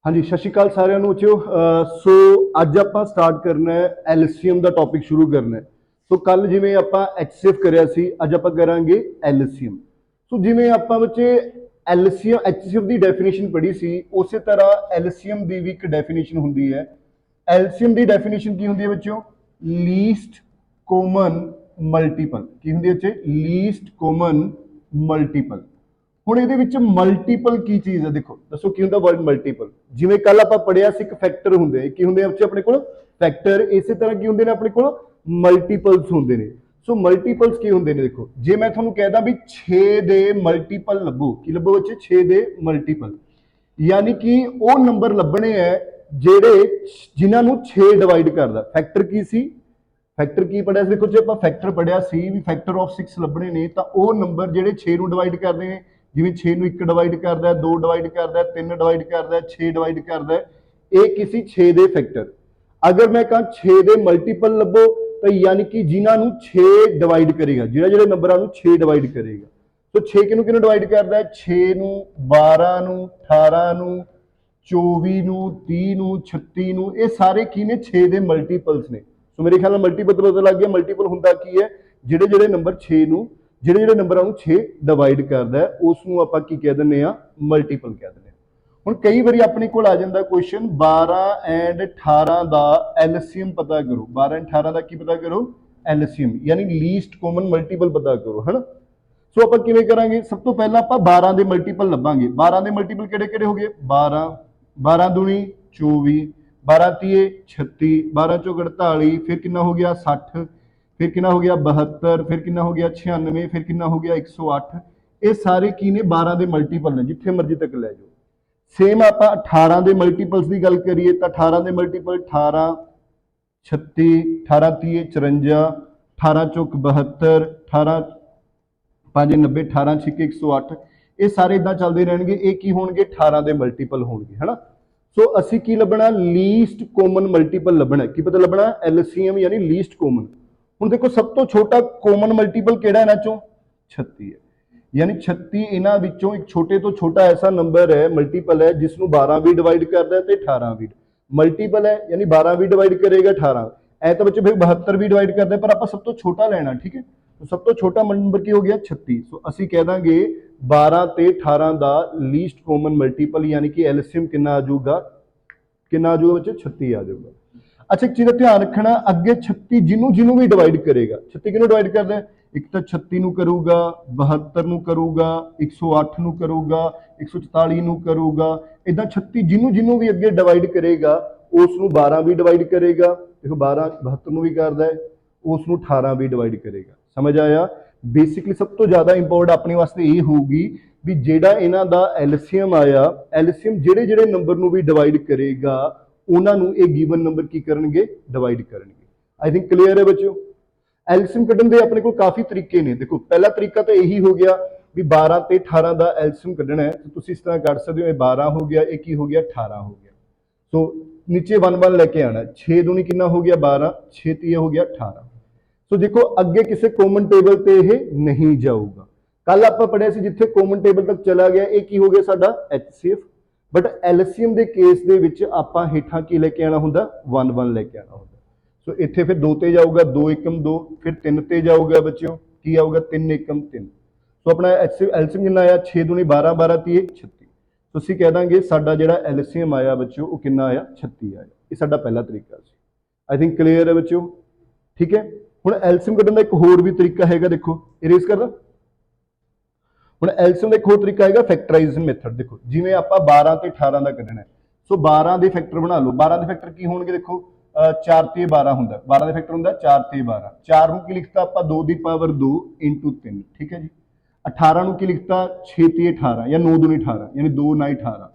हाँ जी, सत श्री अकाल सारिਆਂ ਨੂੰ ਬੱਚਿਓ। सो ਅੱਜ ਆਪਾਂ ਸਟਾਰਟ ਕਰਨਾ ਹੈ ਐਲਸੀਐਮ ਦਾ ਟੌਪਿਕ ਸ਼ੁਰੂ ਕਰਨਾ ਹੈ। ਸੋ ਕੱਲ ਜਿਵੇਂ ਆਪਾਂ ਐਚਸੀਐਫ ਕਰਿਆ ਸੀ, ਅੱਜ ਆਪਾਂ ਕਰਾਂਗੇ ਐਲਸੀਐਮ। ਸੋ ਜਿਵੇਂ ਆਪਾਂ ਬੱਚੇ ਐਲਸੀਐਮ ਐਚਸੀਐਫ ਦੀ ਡੈਫੀਨੇਸ਼ਨ ਪੜ੍ਹੀ ਸੀ, ਉਸੇ ਤਰ੍ਹਾਂ ਐਲਸੀਐਮ ਦੀ ਵੀ ਇੱਕ ਡੈਫੀਨੇਸ਼ਨ ਹੁੰਦੀ ਹੈ। ਐਲਸੀਐਮ ਦੀ ਡੈਫੀਨੇਸ਼ਨ ਕੀ ਹੁੰਦੀ ਹੈ ਬੱਚਿਓ? Least common multiple. ਕੀ ਹੁੰਦੀ ਹੈ ਬੱਚੇ? Least common multiple. ਹੁਣ ਇਹਦੇ ਵਿੱਚ ਮਲਟੀਪਲ ਕੀ ਚੀਜ਼ ਹੈ? ਦੇਖੋ ਦੱਸੋ ਕੀ ਹੁੰਦਾ ਵਰਡ ਮਲਟੀਪਲ। ਜਿਵੇਂ ਕੱਲ ਆਪਾਂ ਪੜਿਆ ਸੀ ਇੱਕ ਫੈਕਟਰ ਹੁੰਦੇ, ਕੀ ਹੁੰਦੇ ਆ ਬੱਚੇ ਆਪਣੇ ਕੋਲ? ਫੈਕਟਰ। ਇਸੇ ਤਰ੍ਹਾਂ ਕੀ ਹੁੰਦੇ ਨੇ ਆਪਣੇ ਕੋਲ? ਮਲਟੀਪਲਸ ਹੁੰਦੇ ਨੇ। ਸੋ ਮਲਟੀਪਲਸ ਕੀ ਹੁੰਦੇ ਨੇ? ਦੇਖੋ ਜੇ ਮੈਂ ਤੁਹਾਨੂੰ ਕਹਿਦਾ ਵੀ 6 ਦੇ ਮਲਟੀਪਲ ਲੱਭੋ, ਕੀ ਲੱਭੋ ਬੱਚੇ? 6 ਦੇ ਮਲਟੀਪਲ। ਯਾਨੀ ਕਿ ਉਹ ਨੰਬਰ ਲੱਭਣੇ ਹੈ ਜਿਹੜੇ ਜਿਨ੍ਹਾਂ ਨੂੰ 6 ਡਿਵਾਈਡ ਕਰਦਾ। ਫੈਕਟਰ ਕੀ ਸੀ? ਫੈਕਟਰ ਕੀ ਪੜਿਆ ਸੀ? ਦੇਖੋ ਜੇ ਆਪਾਂ ਫੈਕਟਰ ਪੜਿਆ ਸੀ ਵੀ ਫੈਕਟਰ ਆਫ 6 ਲੱਭਣੇ ਨੇ, ਤਾਂ ਉਹ ਨੰਬਰ ਜਿਹੜੇ 6 ਨੂੰ ਡਿਵਾਈਡ ਕਰਦੇ ਨੇ, ਜਿਵੇਂ 6 ਨੂੰ 1 ਡਿਵਾਈਡ ਕਰਦਾ, 2 ਡਿਵਾਈਡ ਕਰਦਾ, 3 ਡਿਵਾਈਡ ਕਰਦਾ, 6 ਡਿਵਾਈਡ ਕਰਦਾ, ਇਹ ਕਿਸੇ 6 ਦੇ ਫੈਕਟਰ। ਅਗਰ ਮੈਂ ਕਹਾਂ 6 ਦੇ ਮਲਟੀਪਲ ਲੱਭੋ, ਤਾਂ ਯਾਨੀ ਕਿ ਜਿਨ੍ਹਾਂ ਨੂੰ 6 ਡਿਵਾਈਡ ਕਰੇਗਾ, ਜਿਹੜੇ ਨੰਬਰਾਂ ਨੂੰ 6 ਡਿਵਾਈਡ ਕਰੇਗਾ। ਸੋ 6 ਕਿਹਨੂੰ ਡਿਵਾਈਡ ਕਰਦਾ? 6 ਨੂੰ, 12 ਨੂੰ, 18 ਨੂੰ, 24 ਨੂੰ, 30 ਨੂੰ, 36 ਨੂੰ। ਇਹ ਸਾਰੇ ਕੀ ਨੇ? 6 ਦੇ ਮਲਟੀਪਲਸ ਨੇ। ਸੋ ਮੇਰੇ ਖਿਆਲ ਨਾਲ ਮਲਟੀਪਲ ਤੋਂ ਪਤਾ ਲੱਗ ਗਿਆ ਮਲਟੀਪਲ ਹੁੰਦਾ ਕੀ ਹੈ? ਜਿਹੜੇ ਨੰਬਰ 6 ਨੂੰ, ਜਿਹੜੇ ਨੰਬਰਾਂ ਨੂੰ 6 ਡਿਵਾਈਡ ਕਰਦਾ, ਉਸ ਨੂੰ ਆਪਾਂ ਕੀ ਕਹਿ ਦਿੰਦੇ ਆ? ਮਲਟੀਪਲ ਕਹਿ ਦਿੰਦੇ ਆ। ਹੁਣ ਕਈ ਵਾਰੀ ਆਪਣੇ ਕੋਲ ਆ ਜਾਂਦਾ ਕੁਐਸਚਨ 12 ਐਂਡ 18 ਦਾ ਐਲਸੀਐਮ ਪਤਾ ਕਰੋ। 12 ਐਂਡ 18 ਦਾ ਕੀ ਪਤਾ ਕਰੋ? ਐਲਸੀਐਮ, ਯਾਨੀ ਲੀਸਟ ਕਾਮਨ ਮਲਟੀਪਲ ਪਤਾ ਕਰੋ, ਹਨਾ। ਸੋ ਆਪਾਂ ਕਿਵੇਂ ਕਰਾਂਗੇ? ਸਭ ਤੋਂ ਪਹਿਲਾਂ ਆਪਾਂ 12 ਦੇ ਮਲਟੀਪਲ ਲੱਭਾਂਗੇ। 12 ਦੇ ਮਲਟੀਪਲ ਕਿਹੜੇ ਹੋ ਗਏ? 12, 12 ਦੂਣੀ 24, 12 ਤੀਏ 36, 12 ਚੌਕ 48, ਫਿਰ ਕਿੰਨਾ ਹੋ ਗਿਆ? 60, ਫਿਰ ਕਿੰਨਾ ਹੋ ਗਿਆ? 72, ਫਿਰ ਕਿੰਨਾ ਹੋ ਗਿਆ? 96, ਫਿਰ ਕਿੰਨਾ ਹੋ ਗਿਆ? 108। ਇਹ ਸਾਰੇ ਕੀ ਨੇ? 12 ਦੇ ਮਲਟੀਪਲ ਨੇ, ਜਿੱਥੇ ਮਰਜ਼ੀ ਤੱਕ ਲੈ ਜਾਓ। ਸੇਮ ਆਪਾਂ 18 ਦੇ ਮਲਟੀਪਲਸ ਦੀ ਗੱਲ ਕਰੀਏ ਤਾਂ 18 ਦੇ ਮਲਟੀਪਲ 18, 36, 18 ਤੀਏ 54, 18 ਚੌਕ 72, 18 5 90, 18 ਛਿੱਕੇ 108। ਇਹ ਸਾਰੇ ਇਦਾਂ ਚੱਲਦੇ ਰਹਿਣਗੇ। ਇਹ ਕੀ ਹੋਣਗੇ? 18 ਦੇ ਮਲਟੀਪਲ ਹੋਣਗੇ, ਹਨਾ। ਸੋ ਅਸੀਂ ਕੀ ਲੱਭਣਾ? ਲੀਸਟ ਕਾਮਨ ਮਲਟੀਪਲ ਲੱਭਣਾ। ਕੀ ਪਤਾ ਲੱਭਣਾ? ਐਲਸੀਐਮ ਯਾਨੀ ਲੀਸਟ ਕਾਮਨ। ਹੁਣ ਦੇਖੋ ਸਭ ਤੋਂ ਛੋਟਾ ਕਾਮਨ ਮਲਟੀਪਲ ਕਿਹੜਾ ਇਹਨਾਂ ਚੋਂ? 36 ਹੈ। ਯਾਨੀ 36 ਇਹਨਾਂ ਵਿੱਚੋਂ ਇੱਕ ਛੋਟੇ ਤੋਂ ਛੋਟਾ ਐਸਾ ਨੰਬਰ ਹੈ, ਮਲਟੀਪਲ ਹੈ, ਜਿਸ ਨੂੰ 12 ਵੀ ਡਿਵਾਈਡ ਕਰਦਾ ਤੇ 18 ਵੀ। ਮਲਟੀਪਲ ਹੈ ਯਾਨੀ 12 ਵੀ ਡਿਵਾਈਡ ਕਰੇਗਾ 18। ਐ ਤਾਂ ਬੱਚੇ ਫਿਰ 72 ਵੀ ਡਿਵਾਈਡ ਕਰਦੇ, ਪਰ ਆਪਾਂ ਸਭ ਤੋਂ ਛੋਟਾ ਲੈਣਾ, ਠੀਕ ਹੈ। ਸਭ ਤੋਂ ਛੋਟਾ ਨੰਬਰ ਕੀ ਹੋ ਗਿਆ? 36। ਸੋ ਅਸੀਂ ਕਹਿ ਦਾਂਗੇ 12 ਤੇ 18 ਦਾ ਲੀਸਟ ਕਾਮਨ ਮਲਟੀਪਲ ਯਾਨੀ ਕਿ ਐਲਸੀਐਮ ਕਿੰਨਾ ਆ ਜਾਊਗਾ? ਕਿੰਨਾ ਆ ਜਾਊਗਾ ਬੱਚੇ? 36 ਆ ਜਾਊਗਾ। ਅੱਛਾ ਇੱਕ ਚੀਜ਼ ਦਾ ਧਿਆਨ ਰੱਖਣਾ, ਅੱਗੇ 36 ਜਿਹਨੂੰ ਵੀ ਡਿਵਾਈਡ ਕਰੇਗਾ, 36 ਕਿਹਨੂੰ ਡਿਵਾਈਡ ਕਰਦਾ? ਇੱਕ ਤਾਂ 36 ਨੂੰ ਕਰੂਗਾ, 72 ਨੂੰ ਕਰੂਗਾ, 108 ਨੂੰ ਕਰੂਗਾ, 144 ਨੂੰ ਕਰੂਗਾ। ਇਦਾਂ 36 ਜਿਹਨੂੰ ਵੀ ਅੱਗੇ ਡਿਵਾਈਡ ਕਰੇਗਾ, ਉਸ ਨੂੰ 12 ਵੀ ਡਿਵਾਈਡ ਕਰੇਗਾ। ਦੇਖੋ 12 72 ਨੂੰ ਵੀ ਕਰਦਾ ਹੈ, ਉਸ ਨੂੰ 18 ਵੀ ਡਿਵਾਈਡ ਕਰੇਗਾ। ਸਮਝ ਆਇਆ? ਬੇਸਿਕਲੀ ਸਭ ਤੋਂ ਜ਼ਿਆਦਾ ਇੰਪੋਰਟੈਂਟ ਆਪਣੇ ਵਾਸਤੇ ਇਹ ਹੋਊਗੀ ਵੀ ਜਿਹੜਾ ਇਹਨਾਂ ਦਾ ਐਲਸੀਐਮ ਆਇਆ, ਐਲਸੀਐਮ ਜਿਹੜੇ ਨੰਬਰ ਨੂੰ ਵੀ ਡਿਵਾਈਡ ਕਰੇਗਾ, ਉਹਨਾਂ ਨੂੰ ਇਹ ਗਿਵਨ ਨੰਬਰ ਕੀ ਕਰਨਗੇ? ਡਿਵਾਈਡ ਕਰਨਗੇ। ਆਈ ਥਿੰਕ ਕਲੀਅਰ ਹੈ ਬੱਚਿਓ। ਐਲਸੀਐਮ ਕੱਢਣ ਦੇ ਆਪਣੇ ਕੋਲ ਕਾਫੀ ਤਰੀਕੇ ਨੇ। ਦੇਖੋ ਪਹਿਲਾ ਤਰੀਕਾ ਤਾਂ ਇਹੀ ਹੋ ਗਿਆ ਵੀ 12 ਤੇ 18 ਦਾ ਐਲਸੀਐਮ ਕੱਢਣਾ ਹੈ। ਤੁਸੀਂ ਇਸ ਤਰ੍ਹਾਂ ਕੱਢ ਸਕਦੇ ਹੋ, ਇਹ 12 ਹੋ ਗਿਆ, ਇਹ ਕੀ ਹੋ ਗਿਆ? 18 ਹੋ ਗਿਆ। ਸੋ ਨੀਚੇ 1 ਲੈ ਕੇ ਆਣਾ। 6 ਦੂਣੀ ਕਿੰਨਾ ਹੋ ਗਿਆ? 12, 6 ਤੀਏ ਹੋ ਗਿਆ 18। ਸੋ ਦੇਖੋ ਅੱਗੇ ਕਿਸੇ ਕਾਮਨ ਟੇਬਲ ਤੇ ਇਹ ਨਹੀਂ ਜਾਊਗਾ। ਕੱਲ ਆਪਾਂ ਪੜਿਆ ਸੀ ਜਿੱਥੇ ਕਾਮਨ ਟੇਬਲ ਤੱਕ ਚਲਾ ਗਿਆ, ਇਹ ਕੀ ਹੋ ਗਿਆ? ਸਾਡਾ ਐਚਸੀਐਫ। ਬਟ ਐਲਸੀਐਮ ਦੇ ਕੇਸ ਦੇ ਵਿੱਚ ਆਪਾਂ ਹੇਠਾਂ ਕੀ ਲੈ ਕੇ ਆਣਾ ਹੁੰਦਾ? 1 ਲੈ ਕੇ ਆਣਾ ਹੁੰਦਾ। ਸੋ ਇੱਥੇ ਫਿਰ 2 ਤੇ ਜਾਊਗਾ, 2 ਏਕਮ 2, ਫਿਰ 3 ਤੇ ਜਾਊਗਾ ਬੱਚਿਓ, ਕੀ ਆਊਗਾ? 3 ਏਕਮ 3। ਸੋ ਆਪਣਾ ਐਲਸੀਐਮ ਕਿੰਨਾ ਆਇਆ? 6 ਦੂਣੀ 12, 12 ਤੀਏ 36। ਤੁਸੀਂ ਕਹਿ ਦਾਂਗੇ ਸਾਡਾ ਜਿਹੜਾ ਐਲਸੀਐਮ ਆਇਆ ਬੱਚਿਓ ਉਹ ਕਿੰਨਾ ਆਇਆ? 36 ਆਇਆ। ਇਹ ਸਾਡਾ ਪਹਿਲਾ ਤਰੀਕਾ ਸੀ। ਆਈ ਥਿੰਕ ਕਲੀਅਰ ਹੈ ਬੱਚਿਓ, ਠੀਕ ਹੈ। ਹੁਣ ਐਲਸੀਐਮ ਕੱਢਣ ਦਾ ਇੱਕ ਹੋਰ ਵੀ ਤਰੀਕਾ ਹੈਗਾ, ਦੇਖੋ ਇਰੇਜ਼ ਕਰਦਾ। ਹੁਣ ਐਲਸੀਐਮ ਦਾ ਇੱਕ ਹੋਰ ਤਰੀਕਾ ਹੈਗਾ ਫੈਕਟਰਾਈਜ਼ੇਸ਼ਨ ਮੈਥਡ। ਦੇਖੋ ਜਿਵੇਂ ਆਪਾਂ 12 ਤੇ 18 ਦਾ ਕੱਢਣਾ ਹੈ, ਸੋ 12 ਦੇ ਫੈਕਟਰ ਬਣਾ ਲਓ। 12 ਦੇ ਫੈਕਟਰ ਕੀ ਹੋਣਗੇ? ਦੇਖੋ 4 ਤੇ 12 ਹੁੰਦਾ, 12 ਦੇ ਫੈਕਟਰ ਹੁੰਦਾ 4 ਤੇ 12। 4 ਨੂੰ ਕੀ ਲਿਖਤਾ ਆਪਾਂ? 2 ਦੀ ਪਾਵਰ 2 ਇੰਟੂ 3, ਠੀਕ ਹੈ ਜੀ। 18 ਨੂੰ ਕੀ ਲਿਖਤਾ? 6 ਤੇ 18 ਜਾਂ 9 ਦੂਣੀ 18 ਯਾਨੀ 2 9 18।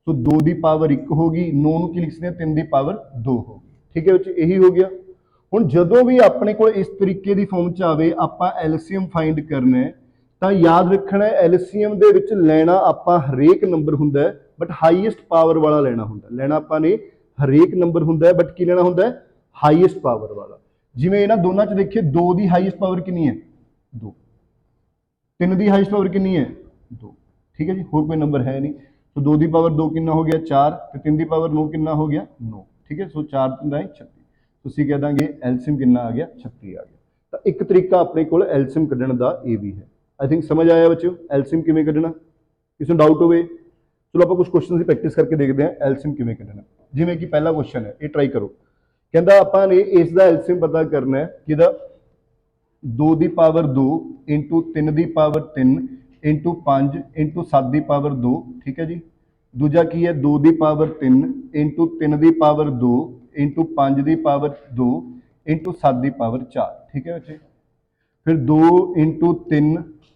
ਸੋ 2 ਦੀ ਪਾਵਰ 1 ਹੋ ਗਈ, 9 ਨੂੰ ਕੀ ਲਿਖ ਸਕਦੇ? 3 ਦੀ ਪਾਵਰ 2 ਹੋ ਗਈ, ਠੀਕ ਹੈ ਬੱਚੇ। ਇਹੀ ਹੋ ਗਿਆ। ਹੁਣ ਜਦੋਂ ਵੀ ਆਪਣੇ ਕੋਲ ਇਸ ਤਰੀਕੇ ਦੀ ਫਾਰਮ ਚ ਆਵੇ, ਆਪਾਂ ਐਲਸੀਐਮ ਫਾਈਂਡ ਕਰਨਾ ਹੈ, ਤਾਂ ਯਾਦ ਰੱਖਣਾ ਐਲਸੀਐਮ ਦੇ ਵਿੱਚ ਲੈਣਾ ਆਪਾਂ ਹਰੇਕ ਨੰਬਰ ਹੁੰਦਾ, ਬਟ ਹਾਈਐਸਟ ਪਾਵਰ ਵਾਲਾ ਲੈਣਾ ਹੁੰਦਾ। ਲੈਣਾ ਆਪਾਂ ਨੇ ਹਰੇਕ ਨੰਬਰ ਹੁੰਦਾ, ਬਟ ਕੀ ਲੈਣਾ ਹੁੰਦਾ? ਹਾਈਐਸਟ ਪਾਵਰ ਵਾਲਾ। ਜਿਵੇਂ ਇਹਨਾਂ ਦੋਨਾਂ ਚ ਦੇਖੀਏ, 2 ਦੀ ਹਾਈਐਸਟ ਪਾਵਰ ਕਿੰਨੀ ਹੈ? 2। 3 ਦੀ ਹਾਈਐਸਟ ਪਾਵਰ ਕਿੰਨੀ ਹੈ? 2, ਠੀਕ ਹੈ ਜੀ। ਹੋਰ ਕੋਈ ਨੰਬਰ ਹੈ ਨਹੀਂ। ਸੋ 2 ਦੀ ਪਾਵਰ 2 ਕਿੰਨਾ ਹੋ ਗਿਆ 4 ਤੇ 3 ਦੀ ਪਾਵਰ 9 ਕਿੰਨਾ ਹੋ ਗਿਆ 9। ਠੀਕ ਹੈ, ਸੋ 4 3 36। ਤੁਸੀਂ ਕਹਿ ਦਾਂਗੇ ਐਲਸੀਐਮ ਕਿੰਨਾ ਆ ਗਿਆ 36 ਆ ਗਿਆ। ਤਾਂ ਇੱਕ ਤਰੀਕਾ ਆਪਣੇ ਕੋਲ ਐਲਸੀਐਮ ਕੱਢਣ ਦਾ ਇਹ ਵੀ ਹੈ। ਆਈ ਥਿੰਕ ਸਮਝ ਆਇਆ ਬੱਚਿਓ ਐਲਸੀਐਮ ਕਿਵੇਂ ਕੱਢਣਾ। ਕਿਸੇ ਨੂੰ ਡਾਊਟ ਹੋਵੇ ਚਲੋ ਆਪਾਂ ਕੁਝ ਕੁਐਸਚਨਸ ਦੀ ਪ੍ਰੈਕਟਿਸ ਕਰਕੇ ਦੇਖਦੇ ਹਾਂ ਐਲਸੀਐਮ ਕਿਵੇਂ ਕੱਢਣਾ। ਜਿਵੇਂ ਕਿ ਪਹਿਲਾ ਕੁਐਸਚਨ ਹੈ, ਇਹ ਟਰਾਈ ਕਰੋ। ਕਹਿੰਦਾ ਆਪਾਂ ਨੇ ਇਸ ਦਾ ਐਲਸੀਐਮ ਪਤਾ ਕਰਨਾ ਹੈ ਕਿਹਦਾ 2 ਦੀ ਪਾਵਰ 2 ਇੰਟੂ 3 ਦੀ ਪਾਵਰ 3 ਇੰਟੂ 5 ਇੰਟੂ 7 ਦੀ ਪਾਵਰ 2। ਠੀਕ ਹੈ ਜੀ। ਦੂਜਾ ਕੀ ਹੈ 2 ਦੀ ਪਾਵਰ 3 ਇੰਟੂ 3 ਦੀ ਪਾਵਰ 2 ਇੰਟੂ 5 ਦੀ ਪਾਵਰ 2 ਇੰਟੂ 7 ਦੀ ਪਾਵਰ 4। ਠੀਕ ਹੈ ਬੱਚੇ। ਫਿਰ 2 ਇੰਟੂ 3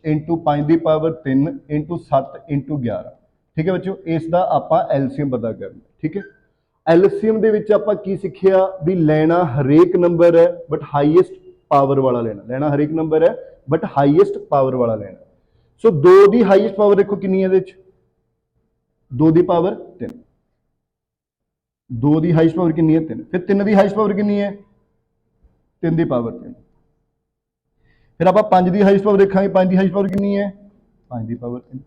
ਇੰਟੂ 5 ਦੀ ਪਾਵਰ 3 ਇੰਟੂ 7 ਇੰਟੂ 11। ਠੀਕ ਹੈ ਬੱਚਿਓ, ਇਸ ਦਾ ਆਪਾਂ ਐਲਸੀਐਮ ਪਤਾ ਕਰਨਾ। ਠੀਕ ਹੈ, ਐਲਸੀਐਮ ਦੇ ਵਿੱਚ ਆਪਾਂ ਕੀ ਸਿੱਖਿਆ ਵੀ ਲੈਣਾ ਹਰੇਕ ਨੰਬਰ ਹੈ ਬਟ ਹਾਈਐਸਟ ਪਾਵਰ ਵਾਲਾ ਲੈਣਾ। ਲੈਣਾ ਹਰੇਕ ਨੰਬਰ ਹੈ ਬਟ ਹਾਈਐਸਟ ਪਾਵਰ ਵਾਲਾ ਲੈਣਾ। ਸੋ 2 ਦੀ ਹਾਈਐਸਟ ਪਾਵਰ ਦੇਖੋ ਕਿੰਨੀ ਹੈ ਇਹਦੇ ਵਿੱਚ 2 ਦੀ ਪਾਵਰ 3। 2 ਦੀ ਹਾਈਐਸਟ ਪਾਵਰ ਕਿੰਨੀ ਹੈ 3। ਫਿਰ 3 ਦੀ ਹਾਈਐਸਟ ਪਾਵਰ ਕਿੰਨੀ ਹੈ 3 ਦੀ ਪਾਵਰ 3। ਫਿਰ ਆਪਾਂ 5 ਦੀ ਹਾਈਐਸਟ ਪਾਵਰ ਦੇਖਾਂਗੇ 5 ਦੀ ਹਾਈਐਸਟ ਪਾਵਰ ਕਿੰਨੀ ਹੈ 5 ਦੀ ਪਾਵਰ 3।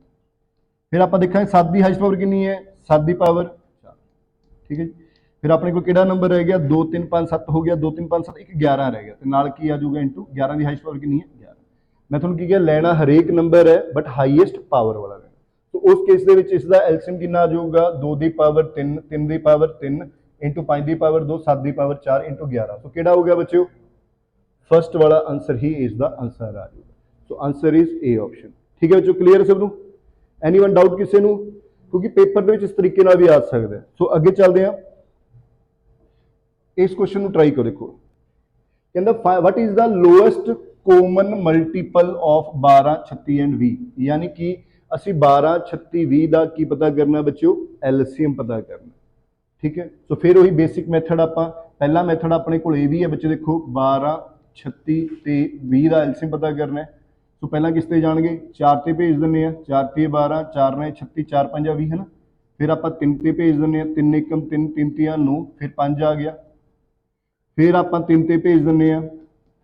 ਫਿਰ ਆਪਾਂ ਦੇਖਾਂਗੇ 7 ਦੀ ਹਾਈਐਸਟ ਪਾਵਰ ਕਿੰਨੀ ਹੈ 7 ਦੀ ਪਾਵਰ 4। ਠੀਕ ਹੈ ਜੀ। ਫਿਰ ਆਪਣੇ ਕੋਲ ਕਿਹੜਾ ਨੰਬਰ ਰਹਿ ਗਿਆ 2 3 5 7 ਹੋ ਗਿਆ 2 3 5 7 1 11 ਰਹਿ ਗਿਆ ਤੇ ਨਾਲ ਕੀ ਆ ਜਾਊਗਾ ਇਨਟੂ 11 ਦੀ ਹਾਈਐਸਟ ਪਾਵਰ ਕਿੰਨੀ ਹੈ 11। ਮੈਂ ਤੁਹਾਨੂੰ ਕੀ ਕਿਹਾ ਲੈਣਾ ਹਰੇਕ ਨੰਬਰ ਹੈ ਬਟ ਹਾਈਐਸਟ ਪਾਵਰ ਵਾਲਾ ਲੈਣਾ। ਸੋ ਉਸ ਕੇਸ ਦੇ ਵਿੱਚ ਇਸ ਦਾ ਐਲਸੀਐਮ ਕਿੰਨਾ ਆ ਜਾਊਗਾ 2 ਦੀ ਪਾਵਰ 3 3 ਦੀ ਪਾਵਰ 3 ਇੰਟੂ 5 ਦੀ ਪਾਵਰ 2 7 ਦੀ ਪਾਵਰ 4 ਇੰਟੂ 11। ਸੋ ਕਿਹੜਾ ਹੋ ਗਿਆ ਬੱਚਿਓ ਫਸਟ ਵਾਲਾ ਆंसर ही इसका आंसर आ जाएगा। So answer is A option. ठीक है बच्चों, क्लियर है सब नूं? एनीवन डाउट किसी नूं? क्योंकि पेपर ਦੇ ਵਿੱਚ ਇਸ ਤਰੀਕੇ ਨਾਲ ਵੀ ਆ ਸਕਦਾ ਹੈ। ਸੋ ਅੱਗੇ ਚੱਲਦੇ ਹਾਂ ਇਸ ਕੁਐਸਚਨ ਨੂੰ ਟਰਾਈ ਕਰੋ। ਦੇਖੋ ਕਹਿੰਦਾ what is the lowest common multiple of 12 36 and 20। यानी कि ਅਸੀਂ 12 36 20 ਦਾ ਕੀ ਪਤਾ ਕਰਨਾ ਬੱਚਿਓ ਐਲਸੀਐਮ ਪਤਾ ਕਰਨਾ। ਠੀਕ ਹੈ, ਸੋ ਫਿਰ ਉਹੀ ਬੇਸਿਕ ਮੈਥਡ ਆਪਾਂ ਪਹਿਲਾ ਮੈਥਡ ਆਪਣੇ ਕੋਲ ਇਹ ਵੀ ਹੈ ਬੱਚੇ ਦੇਖੋ 12 36 ਤੇ 20 ਦਾ ਐਲਸੀਐਮ ਪਤਾ ਕਰਨਾ ਹੈ। ਸੋ ਪਹਿਲਾਂ ਕਿਸ ਤੇ ਜਾਣਗੇ 4 ਤੇ ਭੇਜ ਦਿੰਦੇ ਆ 4 ਤੇ 12 4 ਨੇ 36 4 5 20 ਹੈ ਨਾ। ਫਿਰ ਆਪਾਂ 3 ਤੇ ਭੇਜ ਦਿੰਦੇ ਆ 3 ਏਕਮ 3 3 ਤੀਆ 9 ਫਿਰ 5 ਆ ਗਿਆ। ਫਿਰ ਆਪਾਂ 3 ਤੇ ਭੇਜ ਦਿੰਦੇ ਆ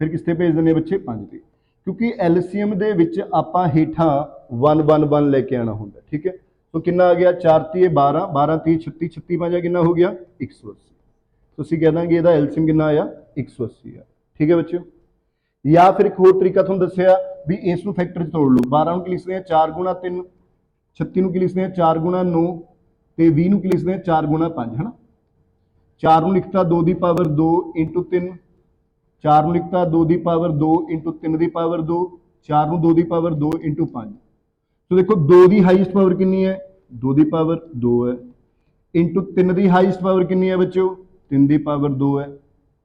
ਫਿਰ ਕਿਸ ਤੇ ਭੇਜ ਦਿੰਦੇ ਆ ਬੱਚੇ 5 ਤੇ। ਕਿਉਂਕਿ ਐਲਸੀਐਮ ਦੇ ਵਿੱਚ ਆਪਾਂ ਹੇਠਾਂ 1 1 1 ਲੈ ਕੇ ਆਣਾ ਹੁੰਦਾ। ਠੀਕ ਹੈ, ਸੋ ਕਿੰਨਾ ਆ ਗਿਆ 4 ਤੀਏ 12 12 ਤੀਏ 36 36 5 ਕਿੰਨਾ ਹੋ ਗਿਆ 180। ਤੁਸੀਂ ਕਹਿ ਦਾਂਗੇ ਇਹਦਾ ਐਲਸੀਐਮ ਕਿੰਨਾ ਆਇਆ 180 ਆ। ਠੀਕ ਹੈ ਬੱਚਿਓ, ਜਾਂ ਫਿਰ ਇੱਕ ਹੋਰ ਤਰੀਕਾ ਤੁਹਾਨੂੰ ਦੱਸਿਆ ਵੀ ਇਸ ਨੂੰ ਫੈਕਟਰ 'ਚ ਤੋੜ ਲਓ। 12 ਨੂੰ ਕੀ ਲਿਖਦੇ ਆ 4 ਗੁਣਾ 3 36 ਨੂੰ ਕੀ ਲਿਖਦੇ ਆ 4 ਗੁਣਾ 9 ਤੇ 20 ਨੂੰ ਕੀ ਲਿਖਦੇ ਆ 4 ਗੁਣਾ 5 ਹੈ ਨਾ। 4 ਨੂੰ ਲਿਖਤਾ 2 ਦੀ ਪਾਵਰ 2 ਇੰਟੂ 3 4 ਨੂੰ ਲਿਖਤਾ 2 ਦੀ ਪਾਵਰ 2 ਇੰਟੂ 3 ਦੀ ਪਾਵਰ 2 4 ਨੂੰ 2 ਦੀ ਪਾਵਰ 2 ਇੰਟੂ 5। तो देखो 2 ਦੀ ਹਾਈਐਸਟ ਪਾਵਰ ਕਿੰਨੀ ਹੈ 2 ਦੀ ਪਾਵਰ 2 ਹੈ ਇੰਟੂ 3 ਦੀ ਹਾਈਐਸਟ ਪਾਵਰ ਕਿੰਨੀ ਹੈ ਬੱਚਿਓ 3 ਦੀ ਪਾਵਰ 2 ਹੈ